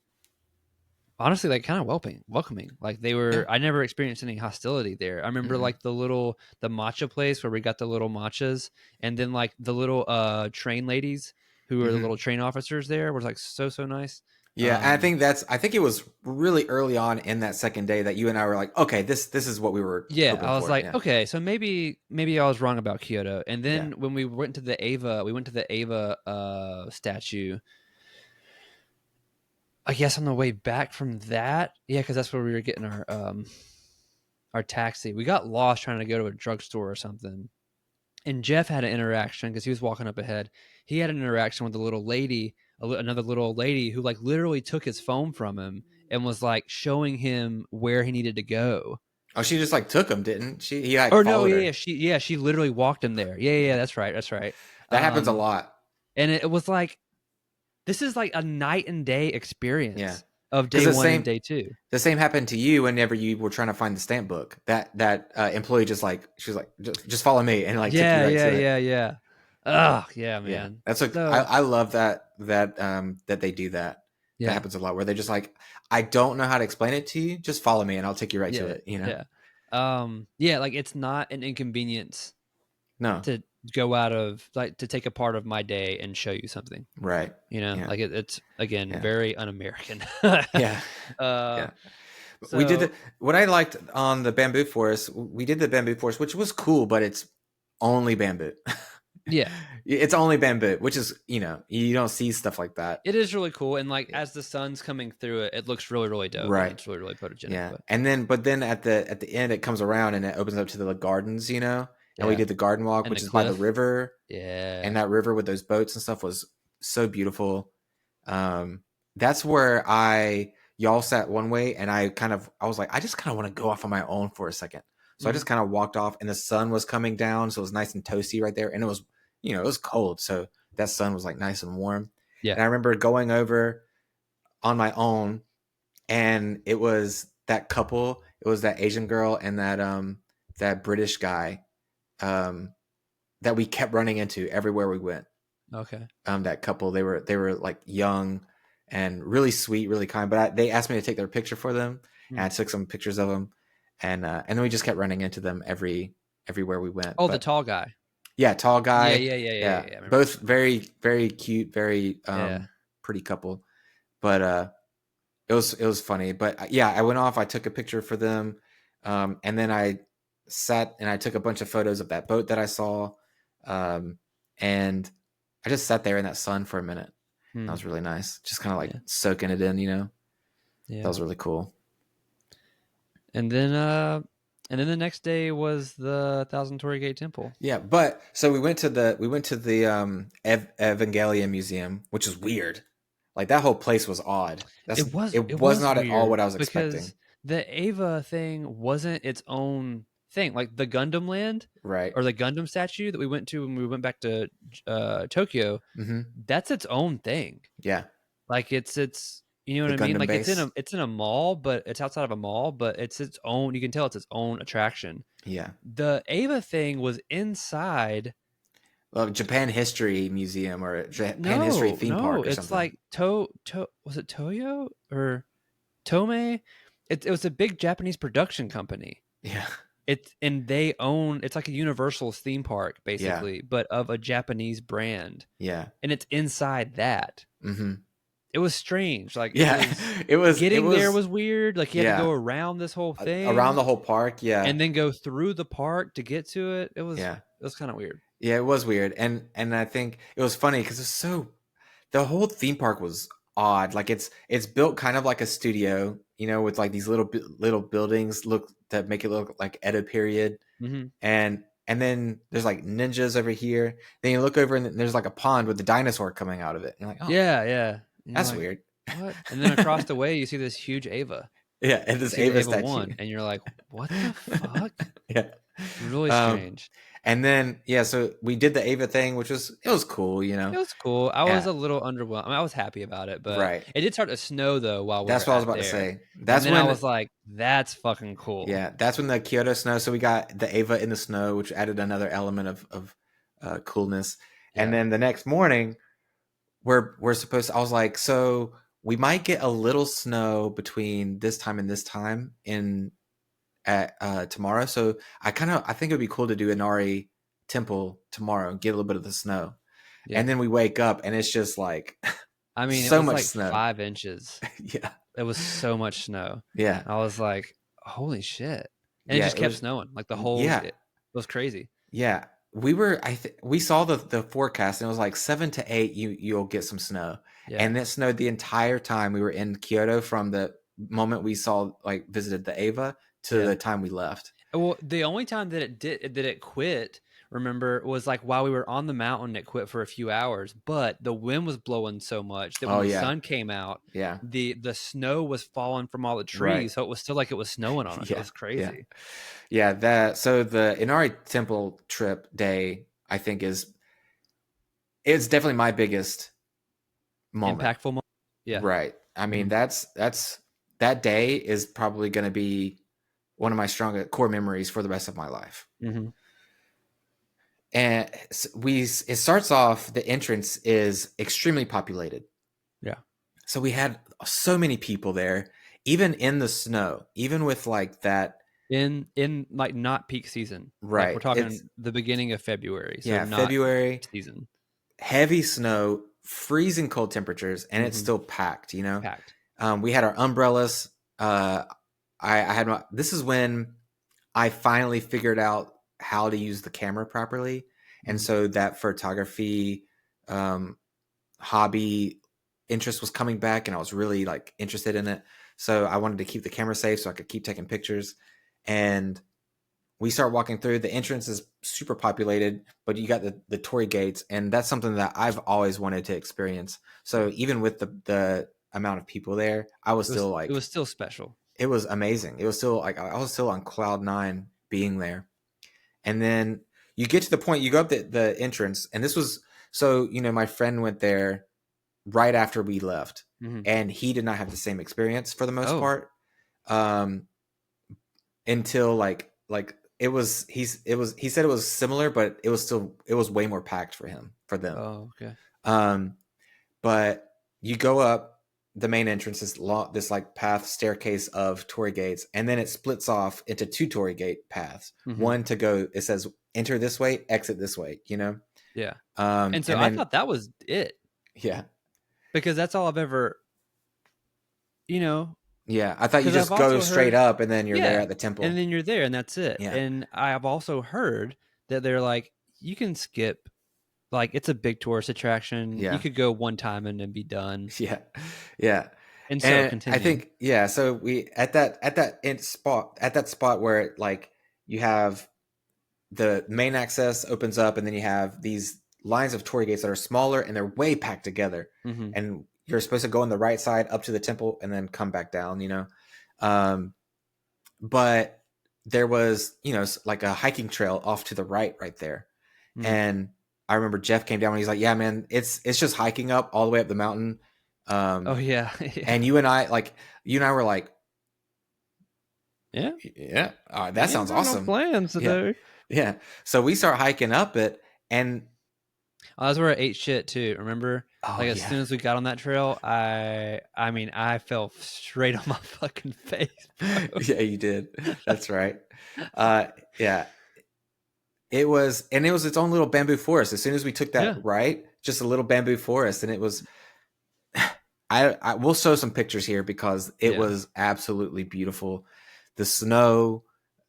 honestly like kind of welcoming. Like they Yeah. were, I never experienced any hostility there. I remember Mm-mm. like the matcha place where we got the little matchas, and then like the little train ladies who were the Mm-hmm. little train officers there was like so nice. Yeah, and I think it was really early on in that second day that you and I were like, okay, this is what we were Yeah, hoping I was for. like, Yeah. okay, so maybe I was wrong about Kyoto. And then Yeah. when we went to the Ava statue. I guess on the way back from that, yeah, because that's where we were getting our taxi. We got lost trying to go to a drugstore or something, and Jeff had an interaction because he was walking up ahead. He had an interaction with a little lady, another little lady who like literally took his phone from him and was like showing him where he needed to go. Oh, she just like took him, didn't she? He like Or no, followed yeah, her. she literally walked him there. Yeah, Yeah. that's right, that's right. That happens a lot. And it was like this is like a night and day Yeah. experience of Because day 1 and day 2. the same happened to you whenever you were trying to find the stamp book. That employee just like, she was like, just follow me, and like took you Yeah, right to it. yeah. Oh, yeah, Yeah. man. That's like, So I love that they do that. That yeah, happens a lot, where they're just like, I don't know how to explain it to you. Just follow me and I'll take you right to yeah, it. yeah. Yeah, like it's not an inconvenience No. to go out of like to take a part of my day and show you something. Right. Yeah. Like it's again Yeah. very un-American. Yeah. uh, Yeah. We so what I liked on the bamboo forest, we did the bamboo forest, which was cool, but it's only bamboo. yeah, It's only bamboo, which is, you don't see stuff like that. it is really cool, and like Yeah. as the sun's coming through it, it looks really dope. Right. And it's really photogenic. Yeah. But And then, at the end, it comes around and it opens up to the gardens, and we yeah, did the garden walk, and which the is by the cliff. river. Yeah, And that river with those boats and stuff was so beautiful. That's where y'all sat one way, and I was like, I just kind of want to go off on my own for a second. So I just kind of walked off, and the sun was coming down, so it was nice and toasty right there. And it was, it was cold, so that sun was like nice and warm. yeah. And I remember going over on my own, and it was that couple. It was that Asian girl and that British guy that we kept running into everywhere we went. Okay. That couple, they were like young and really sweet, really kind. But they asked me to take their picture for them, and I took some pictures of them, and then we just kept running into them everywhere we went. Oh, but, the tall guy. yeah, tall guy. Yeah. Both very, very cute, very Yeah. pretty couple. But it was funny. But yeah, I went off. I took a picture for them, and then sat and I took a bunch of photos of that boat that I saw, and I just sat there in that sun for a minute. That was really nice. Just kind of like soaking it in, Yeah. That was really cool. And then the next day was the Thousand Torii Gate Temple. Yeah, but so we went to the Evangelion Museum, which is weird. Like that whole place was odd. It It was was not at all weird what I was because expecting. the Ava thing wasn't its own thing. Like the Gundam Land Right. or the Gundam statue that we went to when we went back to Tokyo, Mm-hmm. that's its own thing. Yeah. Like it's you know what The I mean? Gundam Like base. it's in a mall, but it's outside of a mall, but it's its own. You can tell it's its own attraction. Yeah. The Ava thing was inside. Well, Japan History Museum or Japan History No, Theme no, Park or it's something. like was it Toyo or Tomei? It was a big Japanese production company. Yeah. And they own, it's like a Universal's theme park Yeah. basically, but of a Japanese brand, Yeah. and it's inside that. Mm-hmm. It was strange. Like it Yeah. was It getting there was was weird. Like you had to yeah. go around this whole Around thing the whole park. Yeah. and then go through the park to get to it. Yeah. It was kind of weird. Yeah, it was weird. And I think it was funny because it's so the whole theme park was odd. Like it's built kind of like a studio, with like these little buildings look that make it look like Edo period. Mm-hmm. And then there's like ninjas over here. Then you look over and there's like a pond with the dinosaur coming out of it. And you're like, oh, Yeah. And that's like, weird. what? And then across the way, you see this huge Ava. Yeah, and You this see the Ava Ava statue. 1, and you're like, what the fuck? Yeah. Really strange. And then so we did the Ava thing, which was cool, It was cool. I was Yeah. a little underwhelmed. I mean, I was happy about it, but Right. it did start to snow though while we That's were what I was at about to there. say. That's and then when I was like, that's fucking cool. Yeah, that's when the Kyoto snow. So we got the Ava in the snow, which added another element of coolness. Yeah. And then the next morning, we're supposed to, I was like, so we might get a little snow between this time and this time at tomorrow. So I think it would be cool to do Inari Temple tomorrow and get a little bit of the snow. Yeah. And then we wake up and it's just like, I mean, so it was much like snow. 5 inches. Yeah. It was so much snow. Yeah. I was like, holy shit. And Yeah, it just it kept was- snowing. Like the whole, Yeah. it was crazy. Yeah, we saw the forecast and it was like 7 to 8 you'll get some snow. Yeah. And it snowed the entire time we were in Kyoto from the moment we visited the Ava to the time we left. Well, the only time that it quit, remember, was like while we were on the mountain, it quit for a few hours, but the wind was blowing so much that when the sun came out, the snow was falling from all the trees, Right. so it was still like it was snowing on us. It was crazy. Yeah, so the Inari Temple trip day, I think it's definitely my biggest moment. Impactful moment. Yeah. Right. I mean, that's that day is probably going to be one of my strongest core memories for the rest of my life. Mm-hmm. And it starts off, the entrance is extremely populated. Yeah. So we had so many people there, even in the snow, even with like that. In like not peak season. Right. Like we're talking the beginning of February. So not February season. Heavy snow, freezing cold temperatures, and it's still packed, Packed. We had our umbrellas. I had this is when I finally figured out how to use the camera properly. And so that photography hobby interest was coming back, and I was really like interested in it. So I wanted to keep the camera safe so I could keep taking pictures. And we start walking through. The entrance is super populated, but you got the Torii gates, and that's something that I've always wanted to experience. So even with the amount of people there, it was still special. It was amazing. It was still like I was still on cloud 9 being there. And then you get to the point, you go up the entrance, and this was my friend went there right after we left, and he did not have the same experience for the most part. Until like he said it was similar, but it was way more packed for them. Oh, okay. But you go up the main entrance, this like path staircase of Torii gates, and then it splits off into 2 Torii gate paths. One to go, it says enter this way, exit this way, Yeah. And so I thought that was it. Yeah. Because that's all I've ever, Yeah, I thought you Because I've just go also straight heard, up and then you're there yeah, at the and temple. then you're there and that's it. Yeah. And I've also heard that they're like, you can skip, like it's a big tourist attraction. You Yeah. could go one time and then be done. Yeah. Yeah. And so And I continue. think, yeah, so we at that spot where like you have the main access opens up and then you have these lines of torii gates that are smaller and they're way packed together. Mm-hmm. And you're supposed to go on the right side up to the temple and then come back down, Um, but there was, like a hiking trail off to the right there. Mm-hmm. And I remember Jeff came down and he's like, yeah, man, it's just hiking up all the way up the mountain. Oh yeah, And you and I were like, yeah. yeah, I that ain't sounds got no awesome. plans Yeah. today. Yeah. So we start hiking up it and Oh, that's where I ate shit too. Remember? oh Like as yeah. soon as we got on that trail, I mean, I fell straight on my fucking face, bro. Yeah, you did. That's right. Yeah. It was its own little bamboo forest. As soon as we took that Yeah. right, just a little bamboo forest, and it was. I will show some pictures here because it Yeah. was absolutely beautiful. The snow,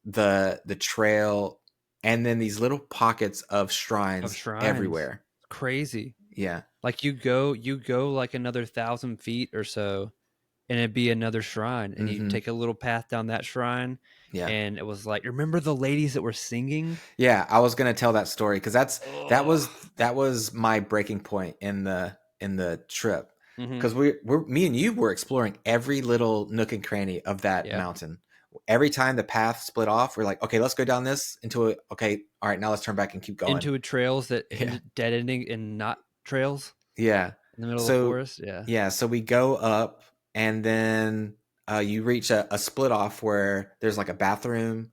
the trail, and then these little pockets of Of shrines shrines. everywhere. Crazy. Yeah. Like you go like another 1,000 feet or so, and it'd be another shrine, and you Mm-hmm. take a little path down that shrine, Yeah. and it was like, remember the ladies that were singing? Yeah. I was gonna tell that story because that Oh. was that was my breaking point in the trip. Mm-hmm. Because me and you were exploring every little nook and cranny of that Yeah. mountain. Every time the path split off, we're like, okay, let's go down this okay, all right, now let's turn back and keep going. Into trails that Yeah. ended dead ending and not trails Yeah. in the middle of the So forest. Yeah. yeah, so we go up and then you reach a split off where there's like a bathroom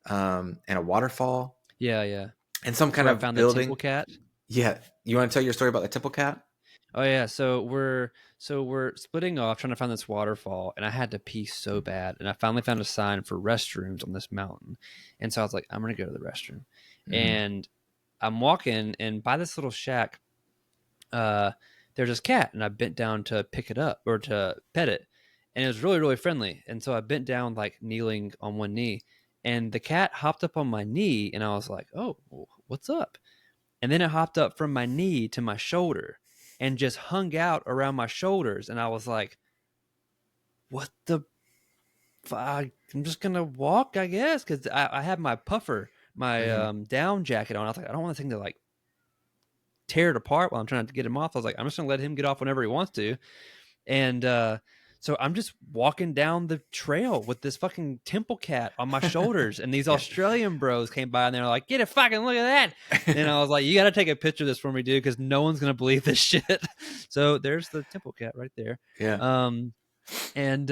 and a waterfall Yeah, yeah. and some That's kind where I of found the temple building. cat. Yeah. You want to tell your story about the temple cat? Oh yeah, so we're splitting off trying to find this waterfall, and I had to pee so bad, and I finally found a sign for restrooms on this mountain, and so I was like, I'm gonna go to the restroom, Mm-hmm. and I'm walking, and by this little shack, there's this cat, and I bent down to pick it up or to pet it, and it was really really friendly, and so I bent down like kneeling on one knee, and the cat hopped up on my knee, and I was like, oh, what's up? And then it hopped up from my knee to my shoulder and just hung out around my shoulders. And I was like, what the fuck? I'm just going to walk, I guess. Because I had my puffer, my Mm-hmm. down jacket on. I was like, I don't want this thing to like tear it apart while I'm trying to get him off. I was like, I'm just going to let him get off whenever he wants to. And so I'm just walking down the trail with this fucking temple cat on my shoulders. And these Yeah. Australian bros came by and they're like, get a fucking look at that. And I was like, you got to take a picture of this for me, dude, because no one's going to believe this shit. So there's the temple cat right there. Yeah. And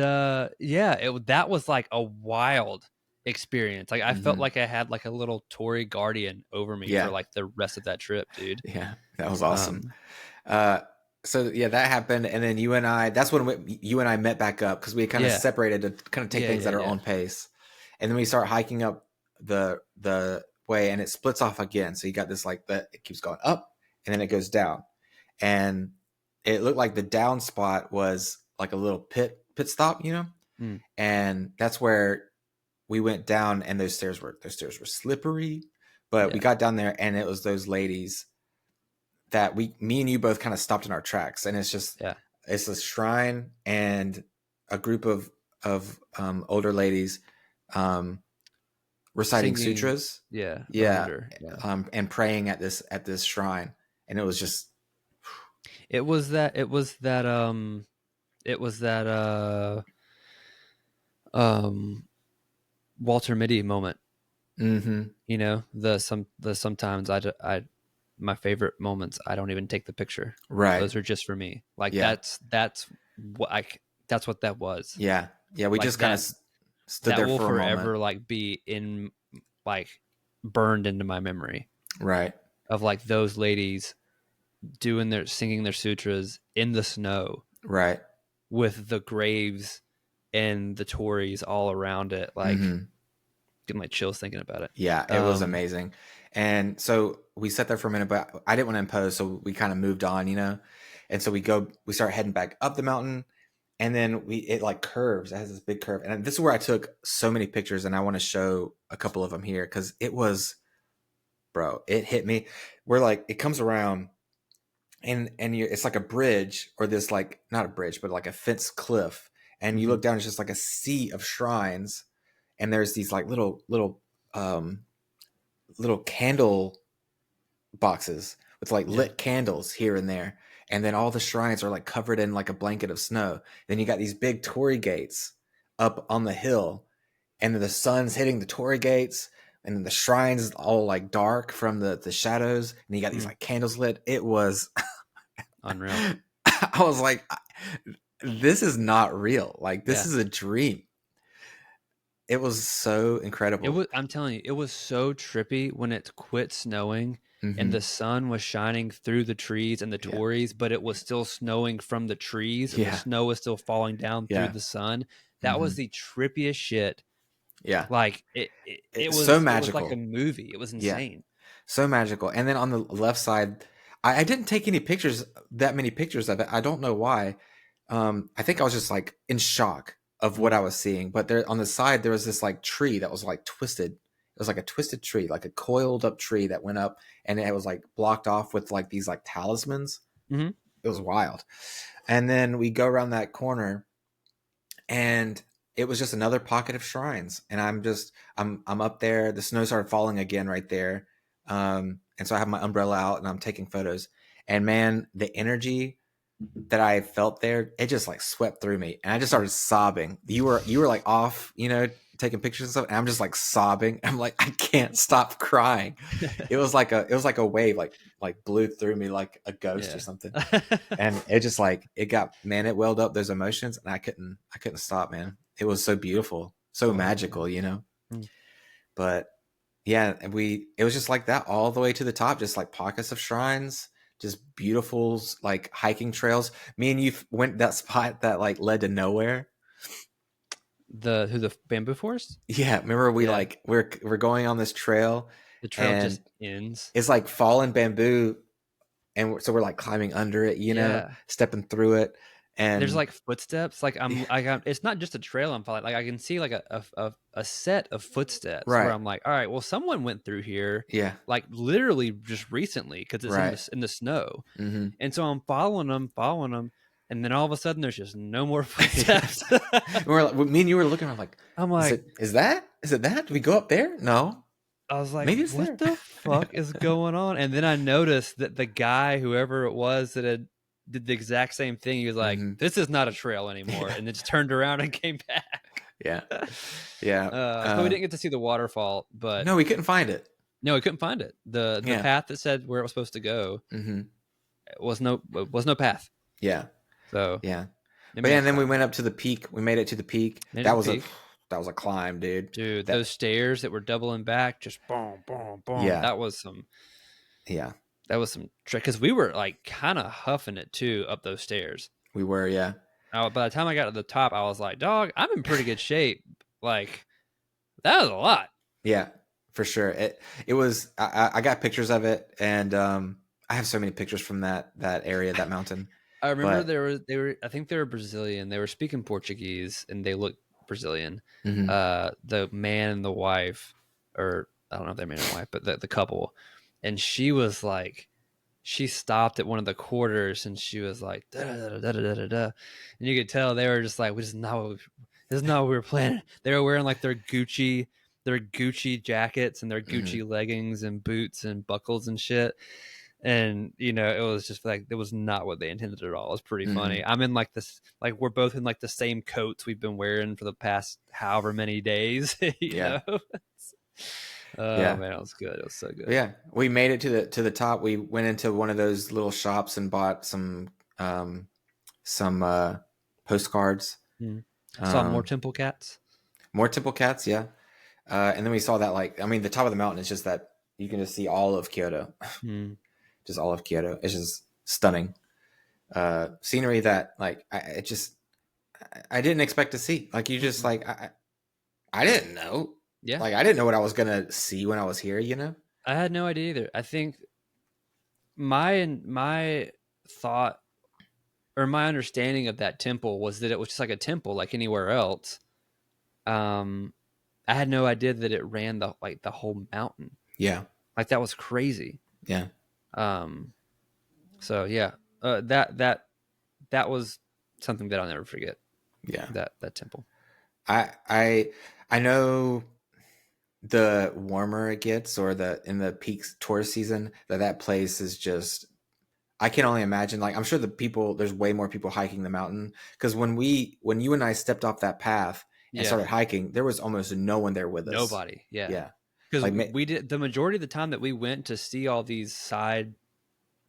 yeah, that was like a wild experience. Like I felt Mm-hmm. like I had like a little Tory guardian over me Yeah. for like the rest of that trip, dude. Yeah. That was awesome. Um, So yeah, that happened, and then that's when you and I met back up because we had kind of yeah, separated to kind of take yeah, things yeah, at our yeah. own pace, and then we start hiking up the way, and it splits off again. So you got this like it keeps going up, and then it goes down, and it looked like the down spot was like a little pit stop, Mm, and that's where we went down, and those stairs were slippery, but we yeah, got down there, and it was those ladies that me and you both kind of stopped in our tracks, and yeah. it's a shrine and a group of older ladies reciting Singing, sutras, yeah, yeah, around her. Yeah. and praying at this shrine, and it was just It was that it was that um Walter Mitty moment, mm-hmm, the sometimes I my favorite moments I don't even take the picture. right, Those are just for me. Like yeah, that's what that's what that was. yeah, yeah. We Like just kind of stood that there will for a moment, forever like be in like burned into my memory right, of like those ladies singing their sutras in the snow right, with the graves and the Tories all around it, like mm-hmm. getting like chills thinking about it. Yeah, it was amazing. And so we sat there for a minute, but I didn't want to impose, so we kind of moved on, And so we start heading back up the mountain, and then it like curves. It has this big curve, and this is where I took so many pictures, and I want to show a couple of them here because it was, bro, it hit me. Where like it comes around, and it's like a bridge, or this, like, not a bridge, but like a fenced cliff, and you look down, it's just like a sea of shrines, and there's these like little candle boxes with like lit candles here and there, and then all the shrines are like covered in like a blanket of snow. Then you got these big torii gates up on the hill, and then the sun's hitting the torii gates, and then the shrines all like dark from the shadows, and you got these like candles lit. It was unreal. I was like, this is not real. Like, this is a dream. It was so incredible. I'm telling you, it was so trippy when it quit snowing and the sun was shining through the trees and the tories, but it was still snowing from the trees, and the snow was still falling down through the sun. That was the trippiest shit. Yeah. Like it was so magical. It was like a movie. It was insane. So magical. And then on the left side, I didn't take that many pictures of it. I don't know why. I think I was just like in shock of what I was seeing. But there on the side, there was this like tree that was like twisted. It was like a twisted tree, like a coiled up tree that went up, and it was like blocked off with like these like talismans. It was wild. And then we go around that corner, and it was just another pocket of shrines. And I'm up there. The snow started falling again right there. And so I have my umbrella out, and I'm taking photos. And man, the energy that I felt there, it just like swept through me, and I just started sobbing. You were like off, taking pictures and stuff, and I'm just like sobbing. I'm like, I can't stop crying. It was like a wave like blew through me like a ghost or something. And it just like it welled up those emotions, and I couldn't stop, man. It was so beautiful, so magical, But yeah, it was just like that all the way to the top, just like pockets of shrines, just beautiful like hiking trails. Me and you went that spot that like led to nowhere. The bamboo forest? Yeah, remember we're going on this trail. The trail just ends. It's like fallen bamboo, and so we're like climbing under it, stepping through it. And there's like footsteps. Like it's not just a trail I'm following. Like I can see like a set of footsteps where I'm like, all right, well, someone went through here. Yeah. Like literally just recently, because it's in the snow. And so I'm following them. And then all of a sudden, there's just no more footsteps. Me and you were looking. I'm like, is it that? Do we go up there? No. I was like, maybe what the fuck is going on? And then I noticed that the guy, whoever it was that did the exact same thing, he was like, this is not a trail anymore. And then just turned around and came back. Yeah. So we didn't get to see the waterfall, but no, we couldn't find it. No, we couldn't find it. The path that said where it was supposed to go was no path. Yeah. So and then we went up to the peak. We made it to the peak. That was a climb, dude. Those stairs that were doubling back, just boom, boom, boom. Yeah, that was some. Yeah, that was some trick, because we were like kind of huffing it too up those stairs. We were, yeah. By the time I got to the top, I was like, "Dog, I'm in pretty good shape." Like, that was a lot. Yeah, for sure. It was. I got pictures of it, and I have so many pictures from that area, that mountain. I remember they were. I think they were Brazilian. They were speaking Portuguese, and they looked Brazilian. The man and the wife, or I don't know if they're man and wife, but the couple, and she was like, she stopped at one of the quarters, and she was like, da, da, da, da, da, da, da. And you could tell they were just like, this is not what we were planning. They were wearing like their Gucci jackets and their Gucci leggings and boots and buckles and shit. And it was just like, it was not what they intended at all. It was pretty funny. I'm in like this, like we're both in like the same coats we've been wearing for the past however many days. you know? Man, it was good. It was so good. Yeah, we made it to the top. We went into one of those little shops and bought some postcards. Saw more temple cats. More temple cats, yeah. And then we saw that the top of the mountain is just that you can just see all of Kyoto. Just all of Kyoto. It's just stunning scenery that I didn't expect to see. Like, you just I didn't know. Yeah, I didn't know what I was gonna see when I was here. I had no idea either. I think my thought, or my understanding of that temple was that it was just like a temple, like anywhere else. I had no idea that it ran the whole mountain. Yeah. Like that was crazy. Yeah. So yeah, that was something that I'll never forget. Yeah. That temple. I know the warmer it gets, or in the peak tourist season, that place is just, I can only imagine. Like, I'm sure there's way more people hiking the mountain, because when you and I stepped off that path and Yeah. started hiking, there was almost no one there with us. Nobody. Yeah. Yeah. Because Like, we did the majority of the time that we went to see all these side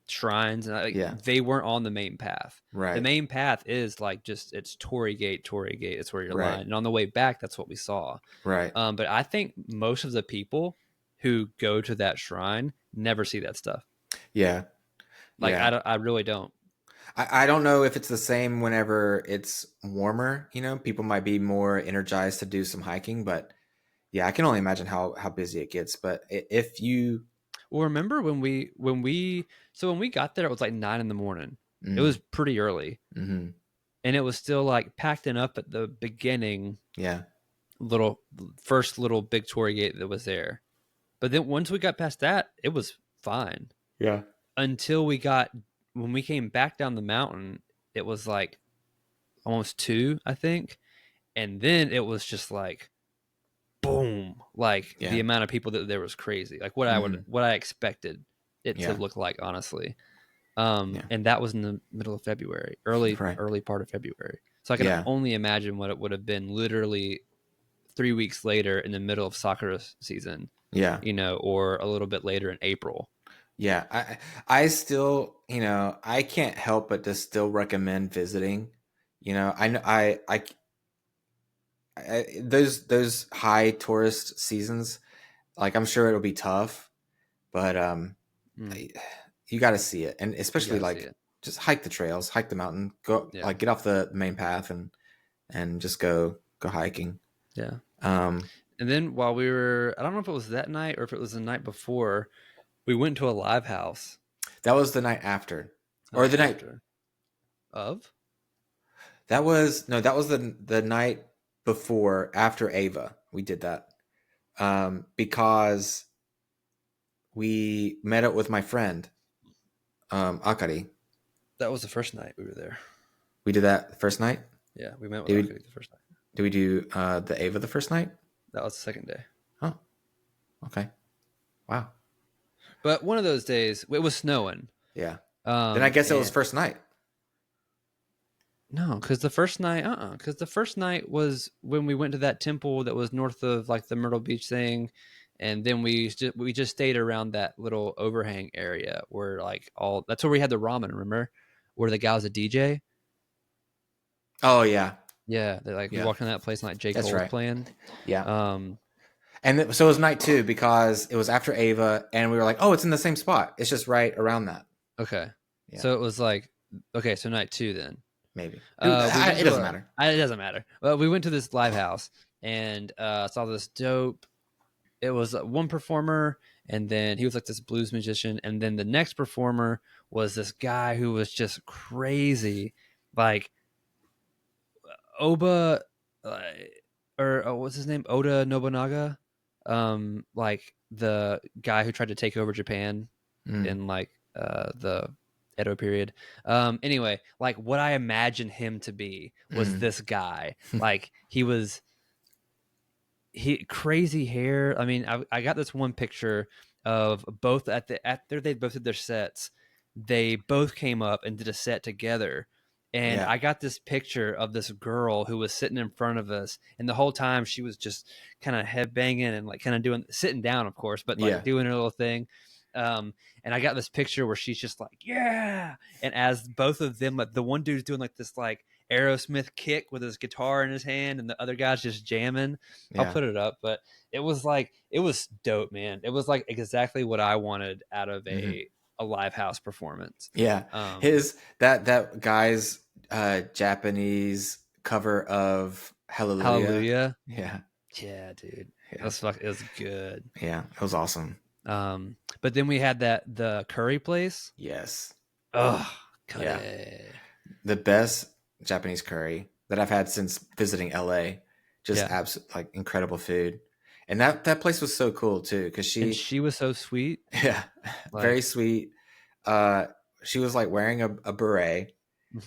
shrines, and yeah. they weren't on the main path. Right. The main path is like just it's Torii Gate. It's where you're Right. lying. And on the way back, that's what we saw. Right. But I think most of the people who go to that shrine never see that stuff. Yeah. Like Yeah. I really don't. I don't know if it's the same whenever it's warmer. People might be more energized to do some hiking, but yeah, I can only imagine how busy it gets. But if you, Well, remember when we got there, it was like 9 a.m. It mm, was pretty early, mm-hmm. and it was still like packed up at the beginning. Yeah. First little big Torii Gate that was there, but then once we got past that, it was fine. Yeah. Until when we came back down the mountain, it was like almost 2, I think, and then it was just like boom, like the amount of people that there was crazy, like what I expected it to look like, honestly. And that was in the middle of February, early part of February, so I can only imagine what it would have been literally 3 weeks later in the middle of sakura season, or a little bit later in April. Yeah, I still, I can't help but to still recommend visiting. I know those high tourist seasons, like, I'm sure it'll be tough, but you got to see it, and especially like just hike the trails, hike the mountain, go like get off the main path and just go hiking. Yeah. And then while we were, I don't know if it was that night or if it was the night before, we went to a live house. That was the night after, or the night of. That was the night before, after Ava. We did that because we met up with my friend Akari. That was the first night we were there. We did that the first night? Yeah, we met with Akari the first night. Did we do the Ava the first night? That was the second day. Oh, okay. Wow. But one of those days, it was snowing. Yeah. Then I guess it was first night. No, because the first night, because the first night was when we went to that temple that was north of like the Myrtle Beach thing, and then we just stayed around that little overhang area where that's where we had the ramen. Remember, where the guy was a DJ? Oh yeah, yeah. We walked in that place and like J. Cole was playing. Yeah. And so it was night 2 because it was after Ava, and we were like, oh, it's in the same spot. It's just right around that. Okay. Yeah. So it was like, okay, so night 2 then. Maybe. It doesn't matter. It doesn't matter. Well, we went to this live house and saw this dope. It was one performer, and then he was like this blues musician, and then the next performer was this guy who was just crazy, like Oba, or what's his name, Oda Nobunaga, like the guy who tried to take over Japan in like the Edo period. Anyway, like what I imagined him to be was this guy. Like he crazy hair. I mean, I got this one picture of both after they both did their sets. They both came up and did a set together. And I got this picture of this girl who was sitting in front of us, and the whole time she was just kind of head banging and like kind of sitting down, of course, but like doing her little thing. And I got this picture where she's just like, yeah. And as both of them, like the one dude's doing like this like Aerosmith kick with his guitar in his hand, and the other guy's just jamming. Yeah. I'll put it up, but it was dope, man. It was like exactly what I wanted out of a live house performance. Yeah. That guy's Japanese cover of Hallelujah. Yeah. Yeah, dude. Yeah. It was good. Yeah, it was awesome. But then we had the curry place. Yes. Oh, yeah. the best Japanese curry that I've had since visiting LA. Just Yeah. like incredible food. And that place was so cool too, because And she, she was so sweet. yeah, very Like, sweet. Uh, she was like wearing a beret.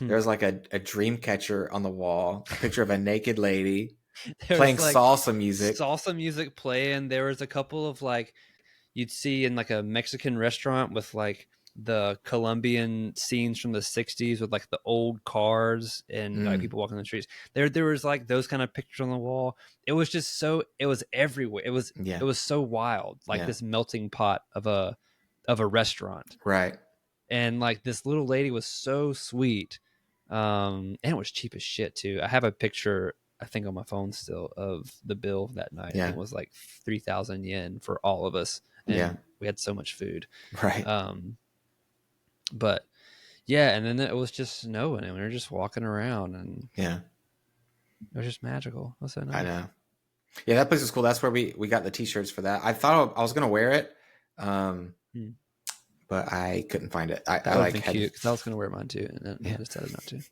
There was like a dream catcher on the wall, a picture of a naked lady there playing was like salsa music. salsa music playing. There was a couple of like you'd see in like a Mexican restaurant with like the Colombian scenes from the 60s with like the old cars and like Mm, people walking the streets. There was like those kind of pictures on the wall. It was just so it was everywhere. yeah, It was so wild, like yeah, this melting pot of a restaurant. right. And like this little lady was so sweet. And it was cheap as shit too. I have a picture I think on my phone still of the bill that night. I think Yeah, it was like 3,000 yen for all of us, yeah, and we had so much food. right. Um, but yeah, and then it was just snowing, and we were just walking around, and Yeah, it was just magical. It was so I nice. know. Yeah, that place was cool. That's where we got the t-shirts for that. I thought I was gonna wear it, um, Hmm. but I couldn't find it. I That would have like been had, cute because I was gonna wear mine too, and then I yeah. decided not to.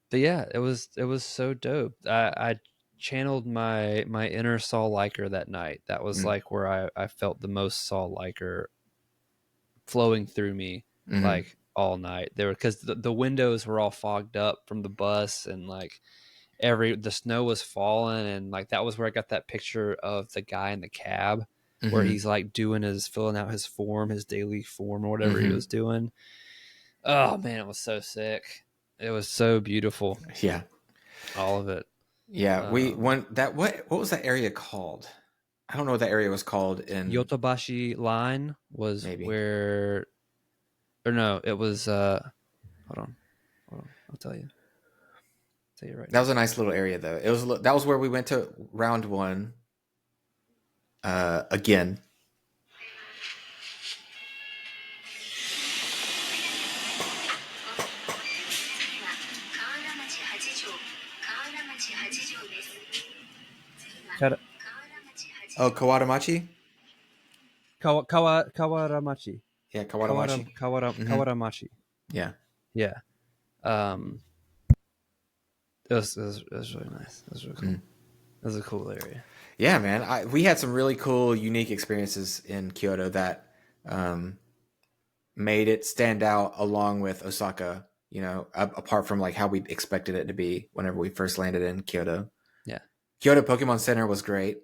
But yeah, it was so dope. I channeled my inner Saul Liker that night. That was Mm, like where I felt the most Saul Liker flowing through me mm-hmm, like all night. There were because the windows were all fogged up from the bus and like the snow was falling and like that was where I got that picture of the guy in the cab where mm-hmm, he's like filling out his form, his daily form or whatever he mm-hmm. was doing. Oh man, it was so sick. It was so beautiful. Yeah, All of it. yeah. We Um, one that what was that area called? I don't know what that area was called in, Yotobashi line was maybe. where, or no, it was. Hold on, I'll tell you right That now. was a nice little area though. It was that was where we went to round one. Again. Oh, Kawadamachi. Kawaramachi. Yeah, Kawadamachi. Mm-hmm. Kawaramachi. Yeah. Yeah. Um, it was really nice. It was really cool. Mm. It was a cool area. Yeah, man. We had some really cool, unique experiences in Kyoto that um, made it stand out along with Osaka, apart from like how we expected it to be whenever we first landed in Kyoto. Yeah. Kyoto Pokemon Center was great.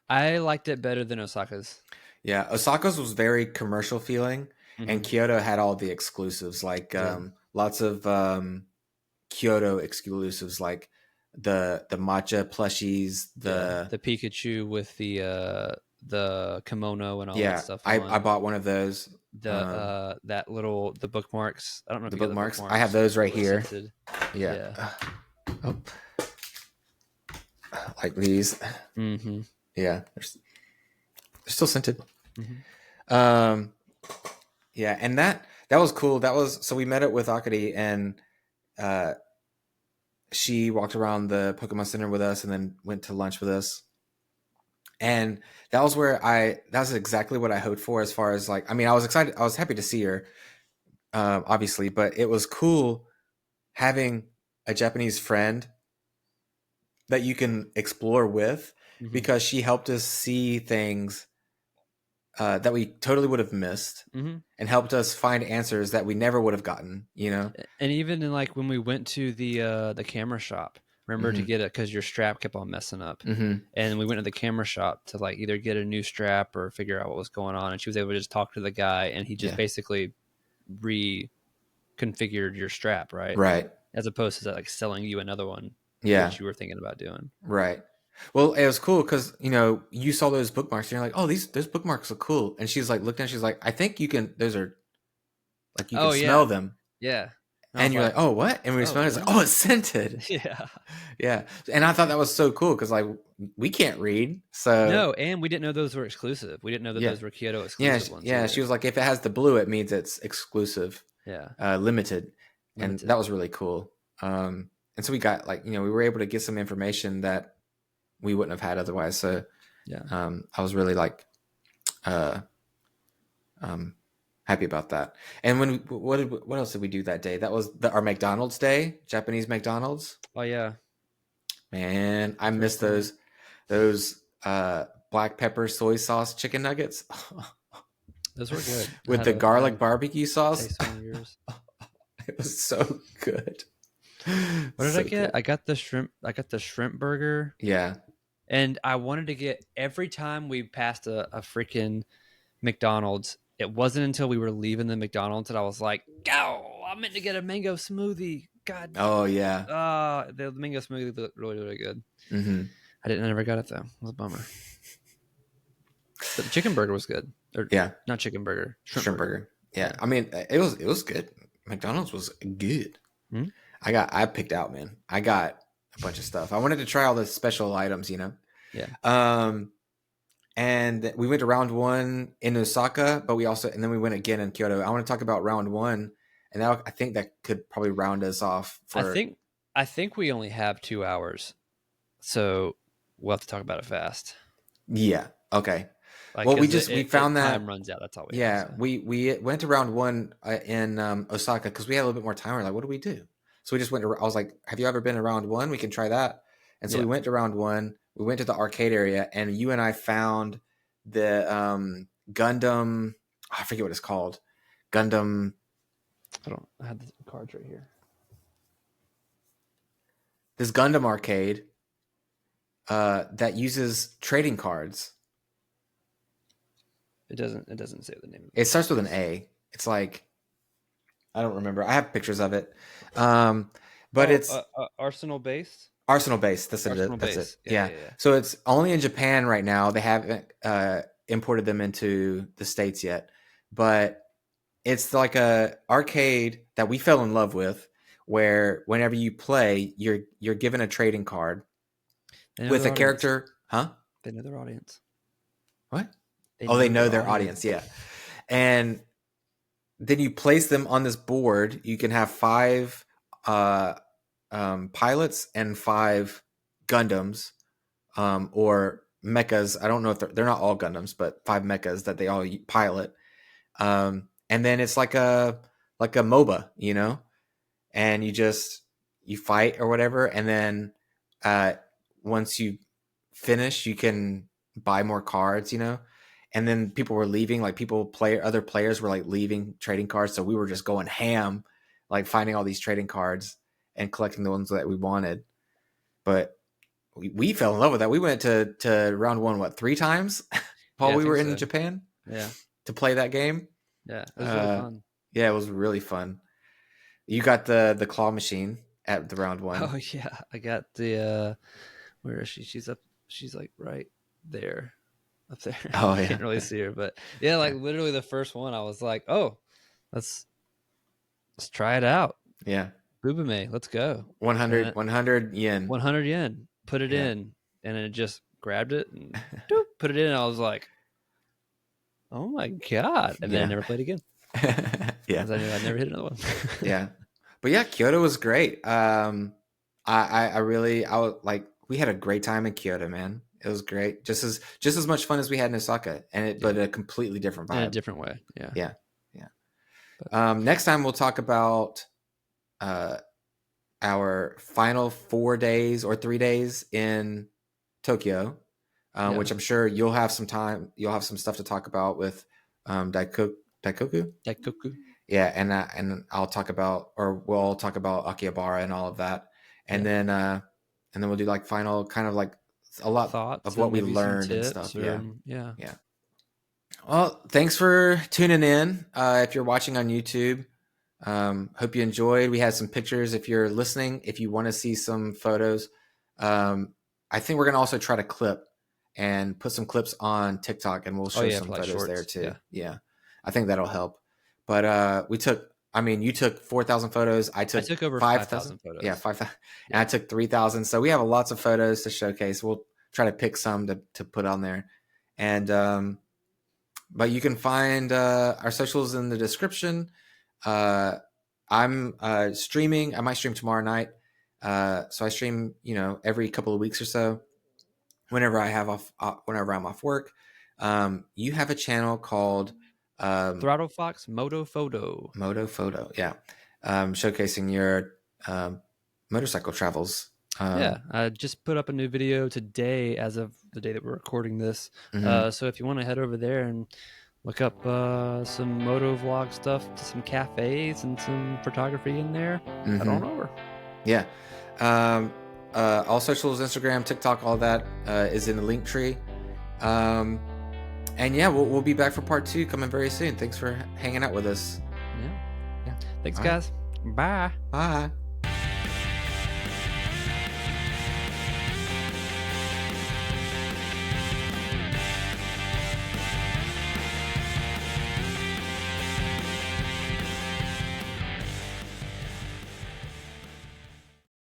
I liked it better than Osaka's. Yeah, Osaka's was very commercial feeling, and Mm-hmm. Kyoto had all the exclusives, like Did lots of Kyoto exclusives, like the matcha plushies, yeah the the Pikachu with the kimono and all that yeah, stuff I on bought one of those. Um, the bookmarks. I don't know if the you get the bookmarks, I have bookmarks those that right were here. scented. Yeah, Yeah. oh, like these. Mm-hmm. Yeah, they're still scented. Mm-hmm. Um, yeah, and that was cool. That was so we met up with Akari, and uh, she walked around the Pokemon Center with us, and then went to lunch with us. And that was where that was exactly what I hoped for, as far as like, I mean, I was excited, I was happy to see her, obviously, but it was cool having a Japanese friend that you can explore with, Mm-hmm. because she helped us see things that we totally would have missed, Mm-hmm. and helped us find answers that we never would have gotten. And even in like when we went to the camera shop, remember to Mm-hmm. get it because your strap kept on messing up. Mm-hmm. And we went to the camera shop to like either get a new strap or figure out what was going on. And she was able to just talk to the guy, and he just Yeah. basically reconfigured your strap, right? Right. As opposed to like selling you another one, Yeah. which you were thinking about doing. Right. Well, it was cool because you saw those bookmarks and you're like, oh, those bookmarks are cool. And she's like, looked at, she's like, I think you can. Those are like, you can Oh smell yeah, them. yeah. And I And was you're like, like, oh, what? And when we oh smelled it, it's like, really? oh, it's scented. Yeah. Yeah. And I thought that was so cool because like we can't read, so No, and we didn't know those were exclusive. We didn't know that yeah, those were Kyoto yeah, exclusive ones yeah. She either. was like, if it has the blue, it means it's exclusive, Yeah, limited, and limited. that was really cool. And so we got like we were able to get some information that we wouldn't have had otherwise. So Yeah. I was really like, uh, Happy about that. And what else did we do that day? That was our McDonald's day, Japanese McDonald's. Oh yeah, Man, I miss first one. those black pepper soy sauce chicken nuggets Those were good. with the I had garlic a barbecue sauce. taste one of yours. It was so good. What did I So get? good. I got the shrimp. I got the shrimp burger, Yeah. and I wanted to get every time we passed a freaking McDonald's. It wasn't until we were leaving the McDonald's that I was like, "Go! I meant to get a mango smoothie." God, Oh yeah. the mango smoothie looked really, really good. Mm-hmm. I never got it though. It was a bummer. But the chicken burger was good. Or Yeah. not chicken burger, shrimp burger. Yeah. I mean, it was good. McDonald's was good. Hmm? I picked out, man. I got a bunch of stuff. I wanted to try all the special items, Yeah. And we went to round one in Osaka, but and then we went again in Kyoto. I want to talk about round one, and I think that could probably round us off for. I think we only have 2 hours, so we'll have to talk about it fast. Yeah. Okay. Like, Well, we found that time runs out. That's all we yeah, have. So. we went to round one in Osaka because we had a little bit more time. We're like, what do we do? So we just went to. I was like, have you ever been to round one? We can try that. And so we went to round one. We went to the arcade area, and you and I found the Gundam. I forget what it's called. Gundam. I had the cards right here. This Gundam arcade that uses trading cards. It doesn't say the name of it. It starts with an A. It's like I don't remember. I have pictures of it. But it's Arsenal Base. Arsenal Base. That's it. Yeah. So it's only in Japan right now. They haven't imported them into the States yet. But it's like a arcade that we fell in love with, where whenever you play, you're given a trading card with a character. Huh? They know their audience. What? They know their audience. Yeah. And then you place them on this board. You can have 5 pilots and 5 Gundams or mechas. I don't know if they're not all Gundams, but 5 mechas that they all pilot. And then it's like a MOBA, and you fight or whatever. And then once you finish, you can buy more cards, And then people were leaving, like other players were like leaving trading cards. So we were just going ham, like finding all these trading cards and collecting the ones that we wanted. But we fell in love with that. We went to round one, 3 times while we were in Japan? Yeah. To play that game. Yeah. It was really fun. Yeah, it was really fun. You got the claw machine at the round one. Oh yeah. I got the where is she? She's like right there. Up there. Oh yeah. I can't really see her, but yeah, like literally the first one I was like, oh, let's try it out. Yeah. Bubame, let's go. 100 yen. 100 yen. Put it in, and then it just grabbed it and doop, put it in. And I was like, oh my god! And then I never played again. Yeah, I knew I'd never hit another one. Yeah, but yeah, Kyoto was great. I was like, we had a great time in Kyoto, man. It was great, just as much fun as we had in Osaka, but a completely different vibe, in a different way. Yeah. But, next time we'll talk about our final 4 days or 3 days in Tokyo, which I'm sure you'll have some time. You'll have some stuff to talk about with Daikoku. Yeah, and I'll talk about, or we'll all talk about Akihabara and all of that, and then we'll do like final kind of like a lot thoughts of what we learned and stuff. Yeah. Well, thanks for tuning in. If you're watching on YouTube, hope you enjoyed. We had some pictures. If you're listening, if you want to see some photos, I think we're going to also try to clip and put some clips on TikTok, and we'll show some photos shorts there too. Yeah. I think that'll help. But you took 4,000 photos. I took over 5,000 photos. Yeah, 5,000. And I took 3,000. So we have lots of photos to showcase. We'll try to pick some to put on there. And but you can find our socials in the description. I'm streaming. I might stream tomorrow night. So I stream, every couple of weeks or so. Whenever I'm off work. You have a channel called Throttle Fox Moto Photo. Moto Photo, yeah. Showcasing your motorcycle travels. Yeah, I just put up a new video today as of the day that we're recording this. So if you want to head over there and look up some moto vlog stuff to some cafes and some photography in there, head on over. Yeah. All socials, Instagram, TikTok, all that is in the link tree. And yeah, we'll be back for part 2 coming very soon. Thanks for hanging out with us. Yeah. Thanks, guys. Bye. Bye.